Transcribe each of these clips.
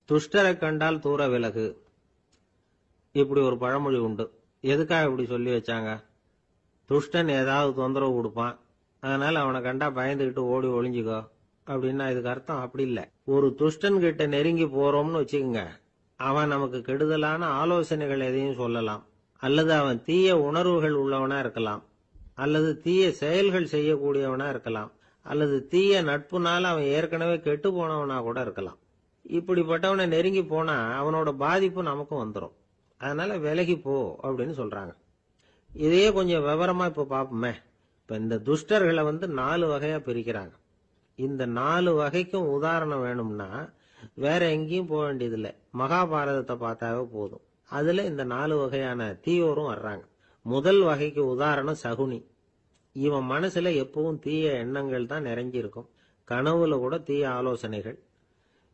துஷ்டரை கண்டால் தூர விலகு. இப்படி ஒரு பழமொழி உண்டு. எதுக்காக இப்படி சொல்லி வச்சாங்க? துஷ்டன் ஏதாவது தொந்தரவு கொடுப்பான், அதனால அவனை கண்டா பயந்துகிட்டு ஓடி ஒளிஞ்சுக்கோ அப்படின்னா இதுக்கு அர்த்தம் அப்படி இல்ல. ஒரு துஷ்டன் கிட்ட நெருங்கி போறோம்னு வச்சுக்கோங்க, அவன் நமக்கு கெடுதலான ஆலோசனைகள் எதையும் சொல்லலாம், அல்லது அவன் தீய உணர்வுகள் உள்ளவனா இருக்கலாம், அல்லது தீய செயல்கள் செய்யக்கூடியவனா இருக்கலாம், அல்லது தீய நட்புனால அவன் ஏற்கனவே கெட்டு போனவனா கூட இருக்கலாம். இப்படிப்பட்டவனை நெருங்கி போனா அவனோட பாதிப்பு நமக்கும் வந்துடும். அதனால விலகி போ அப்படின்னு சொல்றாங்க. இதையே கொஞ்சம் விவரமா இப்ப பாப்போமே. இப்ப இந்த துஷ்டர்களை 4 வகையா பிரிக்கிறாங்க. இந்த 4 வகைக்கும் உதாரணம் வேணும்னா வேற எங்கேயும் போக வேண்டியதில்லை, மகாபாரதத்தை பார்த்தாவே போதும். அதுல இந்த 4 வகையான தீயோரும் வர்றாங்க. முதல் வகைக்கு உதாரணம் சகுனி. இவன் மனசுல எப்பவும் தீய எண்ணங்கள் தான் நிறைஞ்சிருக்கும். கனவுல கூட தீய ஆலோசனைகள்.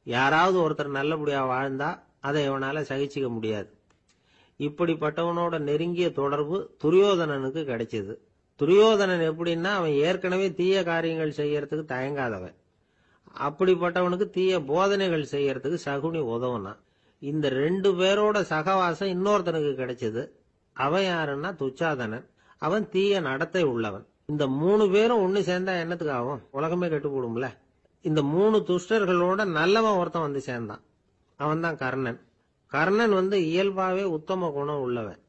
யாராவது ஒருத்தர் நல்லபடியா வாழ்ந்தா அதை இவனால சகிச்சுக்க முடியாது. இப்படிப்பட்டவனோட நெருங்கிய தொடர்பு துரியோதனனுக்கு கிடைச்சது. துரியோதனன் எப்படின்னா அவன் ஏற்கனவே தீய காரியங்கள் செய்யறதுக்கு தயங்காதவன். அப்படிப்பட்டவனுக்கு தீய போதனைகள் செய்யறதுக்கு சகுனி உதவுனான். இந்த 2 பேரோட சகவாசம் இன்னொருத்தனுக்கு கிடைச்சது. அவன் யாருன்னா துச்சாதனன். அவன் தீய நடத்தை உள்ளவன். இந்த 3 பேரும் ஒண்ணு சேர்ந்தா என்னத்துக்கு ஆகும்? உலகமே கெட்டு போடும்ல. இந்த 3 துஷ்டர்களோட நல்லவன் ஒருத்தன் சேர்ந்தான். அவன் தான் கர்ணன். கர்ணன் இயல்பாவே உத்தம குணம் உள்ளவன்.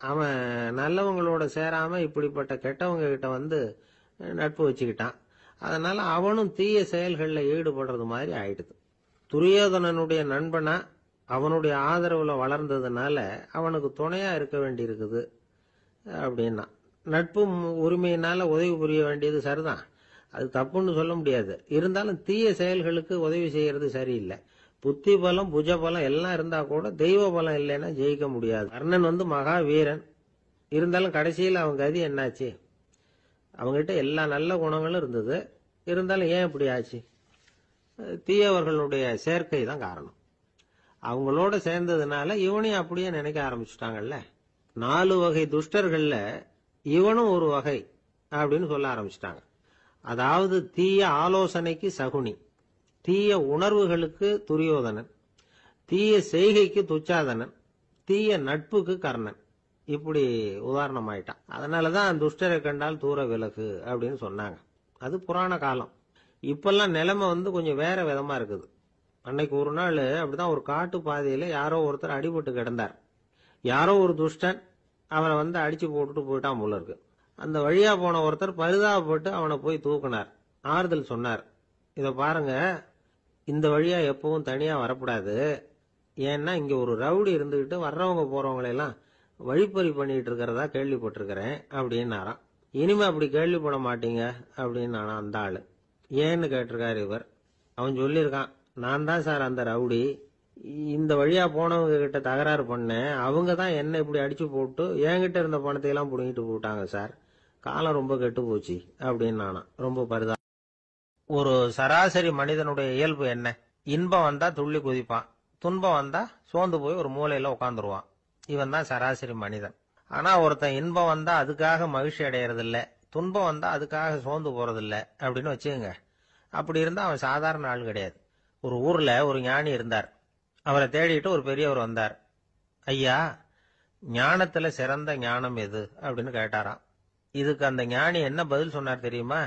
அவன் நல்லவங்களோட சேராம இப்படிப்பட்ட கெட்டவங்க கிட்ட நட்பு வச்சுக்கிட்டான். அதனால அவனும் தீய செயல்கள்ல ஈடுபடுறது மாதிரி ஆயிடுது. துரியோதனனுடைய நண்பனா அவனுடைய ஆதரவுல வளர்ந்ததுனால அவனுக்கு துணையா இருக்க வேண்டி இருக்குது அப்படின்னா. நட்பு உரிமையினால உதவி புரிய வேண்டியது சரிதான், அது தப்புன்னு சொல்ல முடியாது. இருந்தாலும் தீய செயல்களுக்கு உதவி செய்யறது சரியில்லை. புத்தி பலம் புஜ பலம் எல்லாம் இருந்தா கூட தெய்வ பலம் இல்லைன்னா ஜெயிக்க முடியாது. கர்ணன் மகா வீரன். இருந்தாலும் கடைசியில் அவன் கதி என்னாச்சு? அவங்ககிட்ட எல்லா நல்ல குணங்களும் இருந்தது, இருந்தாலும் ஏன் இப்படி ஆச்சு? தீயவர்களுடைய சேர்க்கை தான் காரணம். அவங்களோட சேர்ந்ததுனால இவனையும் அப்படியே நினைக்க ஆரம்பிச்சுட்டாங்கல்ல. 4 வகை துஷ்டர்கள்ல இவனும் ஒரு வகை அப்படின்னு சொல்ல ஆரம்பிச்சுட்டாங்க. அதாவது தீய ஆலோசனைக்கு சகுனி, தீய உணர்வுகளுக்கு துரியோதனன், தீய செய்கைக்கு துச்சாதனன், தீய நட்புக்கு கர்ணன். இப்படி உதாரணமாயிட்டான். அதனாலதான் துஷ்டரை கண்டால் தூர விலகு அப்படின்னு சொன்னாங்க. அது புராண காலம். இப்பெல்லாம் நிலைமை கொஞ்சம் வேற விதமா இருக்குது. அன்னைக்கு ஒரு நாள் அப்படிதான் ஒரு காட்டு பாதையில யாரோ ஒருத்தர் அடிபட்டு கிடந்தார். யாரோ ஒரு துஷ்டன் அவனை அடிச்சு போட்டுட்டு போயிட்டான் போல இருக்கு. அந்த வழியா போன ஒருத்தர் பரிதாபப்பட்டு அவனை போய் தூக்கினார், ஆறுதல் சொன்னார். இத பாருங்க, இந்த வழியா எப்பவும் தனியா வரக்கூடாது. ஏன்னா இங்க ஒரு ரவுடி இருந்துகிட்டு வர்றவங்க போறவங்களெல்லாம் வழிப்பறி பண்ணிட்டு இருக்கிறதா கேள்விப்பட்டிருக்கிறேன் அப்படின்னாராம். இனிமே அப்படி கேள்விப்பட மாட்டீங்க அப்படின்னு அந்த ஆளு. ஏன்னு கேட்டிருக்காரு இவர். அவன் சொல்லியிருக்கான், நான் தான் சார் அந்த ரவுடி. இந்த வழியா போனவங்க கிட்ட தகராறு பண்ணேன். அவங்க தான் என்ன இப்படி அடிச்சு போட்டு என்கிட்ட இருந்த பணத்தை எல்லாம் புடுங்கிட்டு போட்டாங்க சார். காலம் ரொம்ப கெட்டு போச்சு அப்படின்னு நானா ரொம்ப பரிதா. ஒரு சராசரி மனிதனுடைய இயல்பு என்ன? இன்பம் வந்தா துள்ளி குதிப்பான், துன்பம் வந்தா சோர்ந்து போய் ஒரு மூலையில உட்காந்துருவான். இவன் தான் சராசரி மனிதன். ஆனா ஒருத்தன் இன்பம் வந்தா அதுக்காக மகிழ்ச்சி அடையறது இல்ல, துன்பம் வந்தா அதுக்காக சோர்ந்து போறது இல்ல அப்படின்னு வச்சுக்கோங்க. அப்படி இருந்தா அவன் சாதாரண ஆள் கிடையாது. ஒரு ஊர்ல ஒரு ஞானி இருந்தார். அவரை தேடிட்டு ஒரு பெரியவர் வந்தார். ஐயா, ஞானத்துல சிறந்த ஞானம் எது அப்படின்னு கேட்டாராம். இதுக்கு அந்த ஞானி என்ன பதில் சொன்னார் தெரியுமா?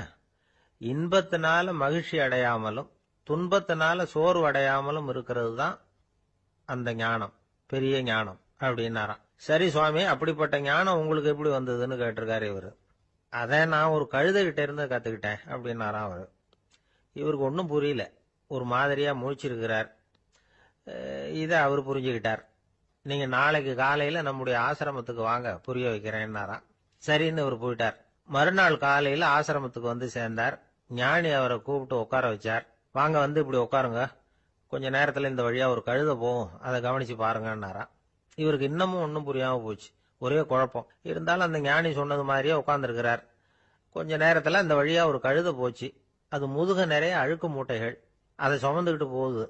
இன்பத்தினால மகிழ்ச்சி அடையாமலும் துன்பத்தினால சோர்வு அடையாமலும் இருக்கிறது தான் அந்த ஞானம், பெரிய ஞானம் அப்படின்னாராம். சரி சுவாமி, அப்படிப்பட்ட ஞானம் உங்களுக்கு எப்படி வந்ததுன்னு கேட்டிருக்காரு இவரு. அதை நான் ஒரு கழுதைகிட்ட இருந்து கத்துக்கிட்டேன் அப்படின்னாராம் அவரு. இவருக்கு ஒன்னும் புரியல, ஒரு மாதிரியா முழிச்சிருக்கிறார். இத அவர் புரிஞ்சுக்கிட்டார். நீங்க நாளைக்கு காலையில நம்முடைய ஆசிரமத்துக்கு வாங்க, புரிய வைக்கிறேன்னாராம். சரின்னு அவர் போயிட்டார். மறுநாள் காலையில ஆசிரமத்துக்கு சேர்ந்தார். ஞானி அவரை கூப்பிட்டு உட்கார வச்சார். வாங்க இப்படி உட்காருங்க, கொஞ்ச நேரத்துல இந்த வழியா ஒரு கழுதை போகும், அதை கவனிச்சு பாருங்கன்னாராம். இவருக்கு இன்னமும் ஒன்னும் புரியாம போச்சு, ஒரே குழப்பம். இருந்தாலும் அந்த ஞானி சொன்னது மாதிரியே உட்கார்ந்துருக்கிறார். கொஞ்ச நேரத்துல அந்த வழியா ஒரு கழுதை போச்சு. அது முதுக நிறைய அழுக்கு மூட்டைகள், அதை சுமந்துகிட்டு போகுது.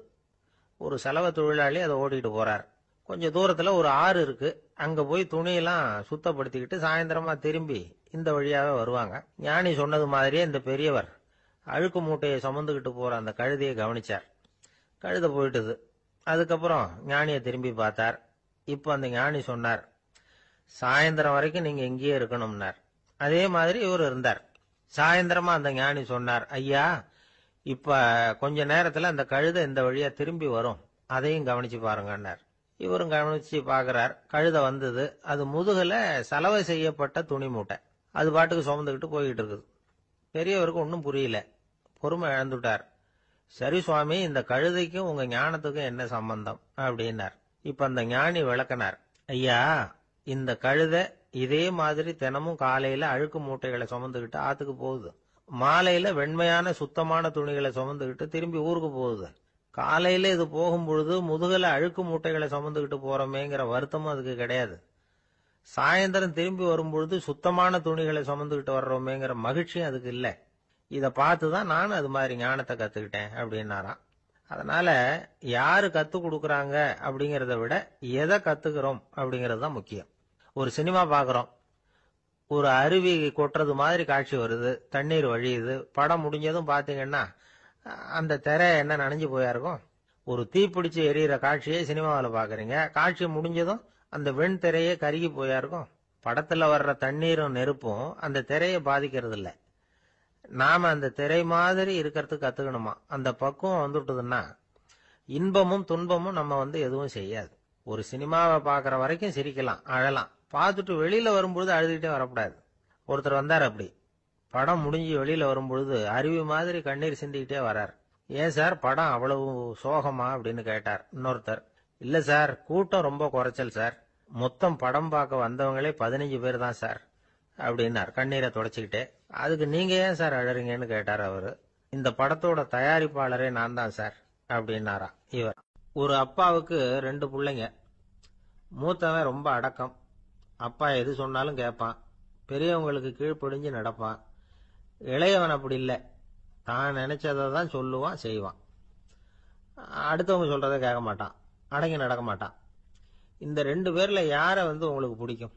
ஒரு செலவு தொழிலாளி அதை ஓட்டிட்டு போறார். கொஞ்ச தூரத்துல ஒரு ஆறு இருக்கு. அங்க போய் துணியெல்லாம் சுத்தப்படுத்திக்கிட்டு சாயந்தரமா திரும்பி இந்த வழியாவே வருவாங்க. ஞானி சொன்னது மாதிரியே இந்த பெரியவர் அழுக்கு மூட்டையை சுமந்துகிட்டு போற அந்த கழுதையை கவனிச்சார். கழுதை போயிட்டுது. அதுக்கப்புறம் ஞானியை திரும்பி பார்த்தார். இப்ப அந்த ஞானி சொன்னார், சாயந்தரம் வரைக்கும் நீங்க இங்கேயே இருக்கணும்னார். அதே மாதிரி இவர் இருந்தார். சாயந்தரமா அந்த ஞானி சொன்னார், ஐயா இப்ப கொஞ்ச நேரத்துல அந்த கழுதை இந்த வழியா திரும்பி வரும், அதையும் கவனிச்சு பாருங்கன்னார். இவரும் கவனிச்சு பாக்குறார். கழுதை வந்தது. அது முதுகுல சலவை செய்யப்பட்ட துணி மூட்டை. அது பாட்டுக்கு சுமந்துக்கிட்டு போய்கிட்டு இருக்குது. பெரியவருக்கு ஒன்றும் புரியல. பொறுமை இழந்துட்டார். சரி சுவாமி, இந்த கழுதைக்கும் உங்க ஞானத்துக்கும் என்ன சம்பந்தம் அப்படின்னார். இப்ப அந்த ஞானி விளக்கினார். ஐயா, இந்த கழுதை இதே மாதிரி தினமும் காலையில அழுக்கு மூட்டைகளை சுமந்துக்கிட்டு ஆத்துக்கு போகுது. மாலையில வெண்மையான சுத்தமான துணிகளை சுமந்துக்கிட்டு திரும்பி ஊருக்கு போகுது. காலையில இது போகும்பொழுது முதுகல அழுக்கு மூட்டைகளை சுமந்துக்கிட்டு போறோமேங்கிற வருத்தமும் அதுக்கு கிடையாது. சாயந்தரம் திரும்பி வரும்பொழுது சுத்தமான துணிகளை சுமந்துக்கிட்டு வர்றோமேங்கிற மகிழ்ச்சியும் அதுக்கு இல்லை. இதை பார்த்துதான் நானும் அது மாதிரி ஞானத்தை கத்துக்கிட்டேன் அப்படின்னாராம். அதனால யாரு கத்து கொடுக்கறாங்க அப்படிங்கறத விட எதை கத்துக்கிறோம் அப்படிங்கறது தான் முக்கியம். ஒரு சினிமா பாக்குறோம், ஒரு அருவி கொட்டுறது மாதிரி காட்சி வருது, தண்ணீர் வழியுது. படம் முடிஞ்சதும் பாத்தீங்கன்னா அந்த திரை என்ன நனைஞ்சு போயா இருக்கும். ஒரு தீப்பிடிச்சு எரியிற காட்சியை சினிமாவில் பாக்குறீங்க, காட்சி முடிஞ்சதும் அந்த வெண் திரையே கருகி போயா இருக்கும். படத்துல வர்ற தண்ணீரும் நெருப்பும் அந்த திரையை பாதிக்கிறது இல்லை. நாம அந்த திரை மாதிரி இருக்கிறதுக்கு கத்துக்கணுமா. அந்த பக்குவம் வந்துட்டுதுன்னா இன்பமும் துன்பமும் நம்ம எதுவும் செய்யாது. ஒரு சினிமாவை பாக்குற வரைக்கும் சிரிக்கலாம், அழலாம். பார்த்துட்டு வெளியில வரும்பொழுது அழுதுகிட்டே வரக்கூடாது. ஒருத்தர் வந்தார். அப்படி படம் முடிஞ்சு வெளியில வரும்பொழுது அருவி மாதிரி கண்ணீர் சிந்திக்கிட்டே வரார். ஏன் சார் படம் அவ்வளவு சோகமா அப்படின்னு கேட்டார். இன்னொருத்தர், இல்ல சார், கூட்டம் ரொம்ப குறைச்சல் சார், மொத்தம் படம் பார்க்க வந்தவங்களே 15 பேர் தான் சார் அப்படின்னார் கண்ணீரை தொடச்சிக்கிட்டே. அதுக்கு நீங்க ஏன் சார் அழறீங்கன்னு கேட்டார் அவரு. இந்த படத்தோட தயாரிப்பாளரே நான் தான் சார் அப்படின்னாரா இவர். ஒரு அப்பாவுக்கு 2 பிள்ளைங்க. மூத்தவன் ரொம்ப அடக்கம். அப்பா எது சொன்னாலும் கேட்பான், பெரியவங்களுக்கு கீழ்ப்படிஞ்சு நடப்பான். இளையவன் அப்படி இல்லை, தான் நினைச்சதை தான் சொல்லுவான், செய்வான். அடுத்தவங்க சொல்றதை கேட்க மாட்டான், அடங்கி நடக்க மாட்டான். இந்த 2 பேர்ல யாரை உங்களுக்கு பிடிக்கும்?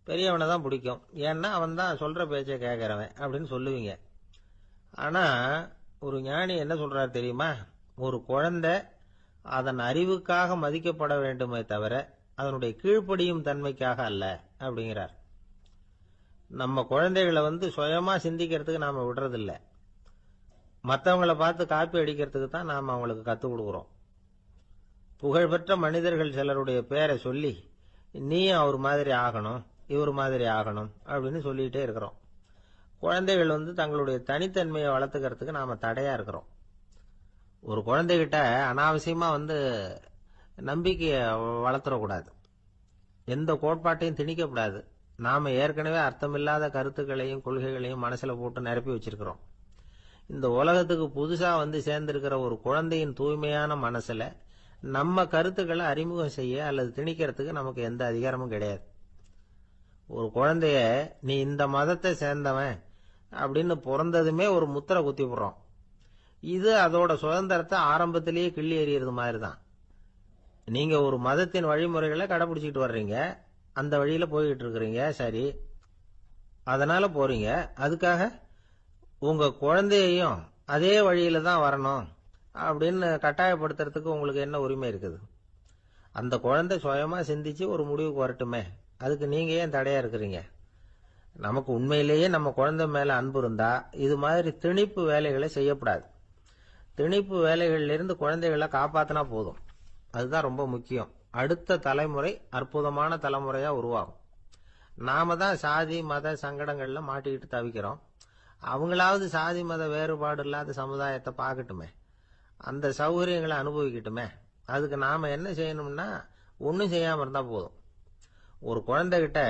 பெரியவனை தான் பிடிக்கும். ஏன்னா அவன் தான் சொல்ற பேச்சை கேட்கிறவன் அப்படின்னு சொல்லுவீங்க. ஆனா ஒரு ஞானி என்ன சொல்றாரு தெரியுமா? ஒரு குழந்தை அதன் அறிவுக்காக மதிக்கப்பட வேண்டுமே தவிர அதனுடைய கீழ்ப்படியும் தன்மைக்காக அல்ல அப்படிங்கிறார். நம்ம குழந்தைகளை சுயமா சிந்திக்கிறதுக்கு நாம விடுறதில்லை. மற்றவங்களை பார்த்து காப்பி அடிக்கிறதுக்கு தான் நாம அவங்களுக்கு கத்துக் கொடுக்குறோம். புகழ்பெற்ற மனிதர்கள் சிலருடைய பேரை சொல்லி நீயும் அவர் மாதிரி ஆகணும், இவர் மாதிரி ஆகணும் அப்படின்னு சொல்லிட்டே இருக்கிறோம். குழந்தைகள் தங்களுடைய தனித்தன்மையை வளர்த்துக்கிறதுக்கு நாம தடையா இருக்கிறோம். ஒரு குழந்தைகிட்ட அனாவசியமா நம்பிக்கையை வளர்த்துடக்கூடாது, எந்த கோட்பாட்டையும் திணிக்கக்கூடாது. நாம ஏற்கனவே அர்த்தமில்லாத கருத்துக்களையும் கொள்கைகளையும் மனசுல போட்டு நிரப்பி வச்சிருக்கிறோம். இந்த உலகத்துக்கு புதுசா சேர்ந்திருக்கிற ஒரு குழந்தையின் தூய்மையான மனசுல நம்ம கருத்துக்களை அறிமுகம் செய்ய அல்லது திணிக்கிறதுக்கு நமக்கு எந்த அதிகாரமும் கிடையாது. ஒரு குழந்தைய நீ இந்த மதத்தை சேர்ந்தவன் அப்படின்னு பிறந்ததுமே ஒரு முத்திரை குத்தி விடுறோம். இது அதோட சுதந்திரத்தை ஆரம்பத்திலேயே கிள்ளி எறியறது மாதிரி தான். நீங்க ஒரு மதத்தின் வழிமுறைகளை கடைபிடிச்சிட்டு வர்றீங்க, அந்த வழியில போய்கிட்டு இருக்கிறீங்க, சரி, அதனால போறீங்க. அதுக்காக உங்க குழந்தையையும் அதே வழியில தான் வரணும் அப்படின்னு கட்டாயப்படுத்துறதுக்கு உங்களுக்கு என்ன உரிமை இருக்குது? அந்த குழந்தை சுயமா சிந்திச்சு ஒரு முடிவுக்கு வரட்டுமே, அதுக்கு நீங்க ஏன் தடையா இருக்கிறீங்க? நமக்கு உண்மையிலேயே நம்ம குழந்தை மேல அன்பு இருந்தா இது மாதிரி திணிப்பு வேலைகளை செய்யக்கூடாது. திணிப்பு வேலைகள்ல இருந்து குழந்தைகளை காப்பாத்தினா போதும். அதுதான் ரொம்ப முக்கியம். அடுத்த தலைமுறை அற்புதமான தலைமுறையா உருவாகும். நாம தான் சாதி மத சங்கடங்கள்ல மாட்டிக்கிட்டு தவிக்கிறோம். அவங்களாவது சாதி மத வேறுபாடு இல்லாத சமுதாயத்தை பார்க்கட்டுமே, அந்த சௌகரியங்களை அனுபவிக்கட்டுமே. அதுக்கு நாம என்ன செய்யணும்னா ஒன்னும் செய்யாம இருந்தா போதும். ஒரு குழந்தைகிட்ட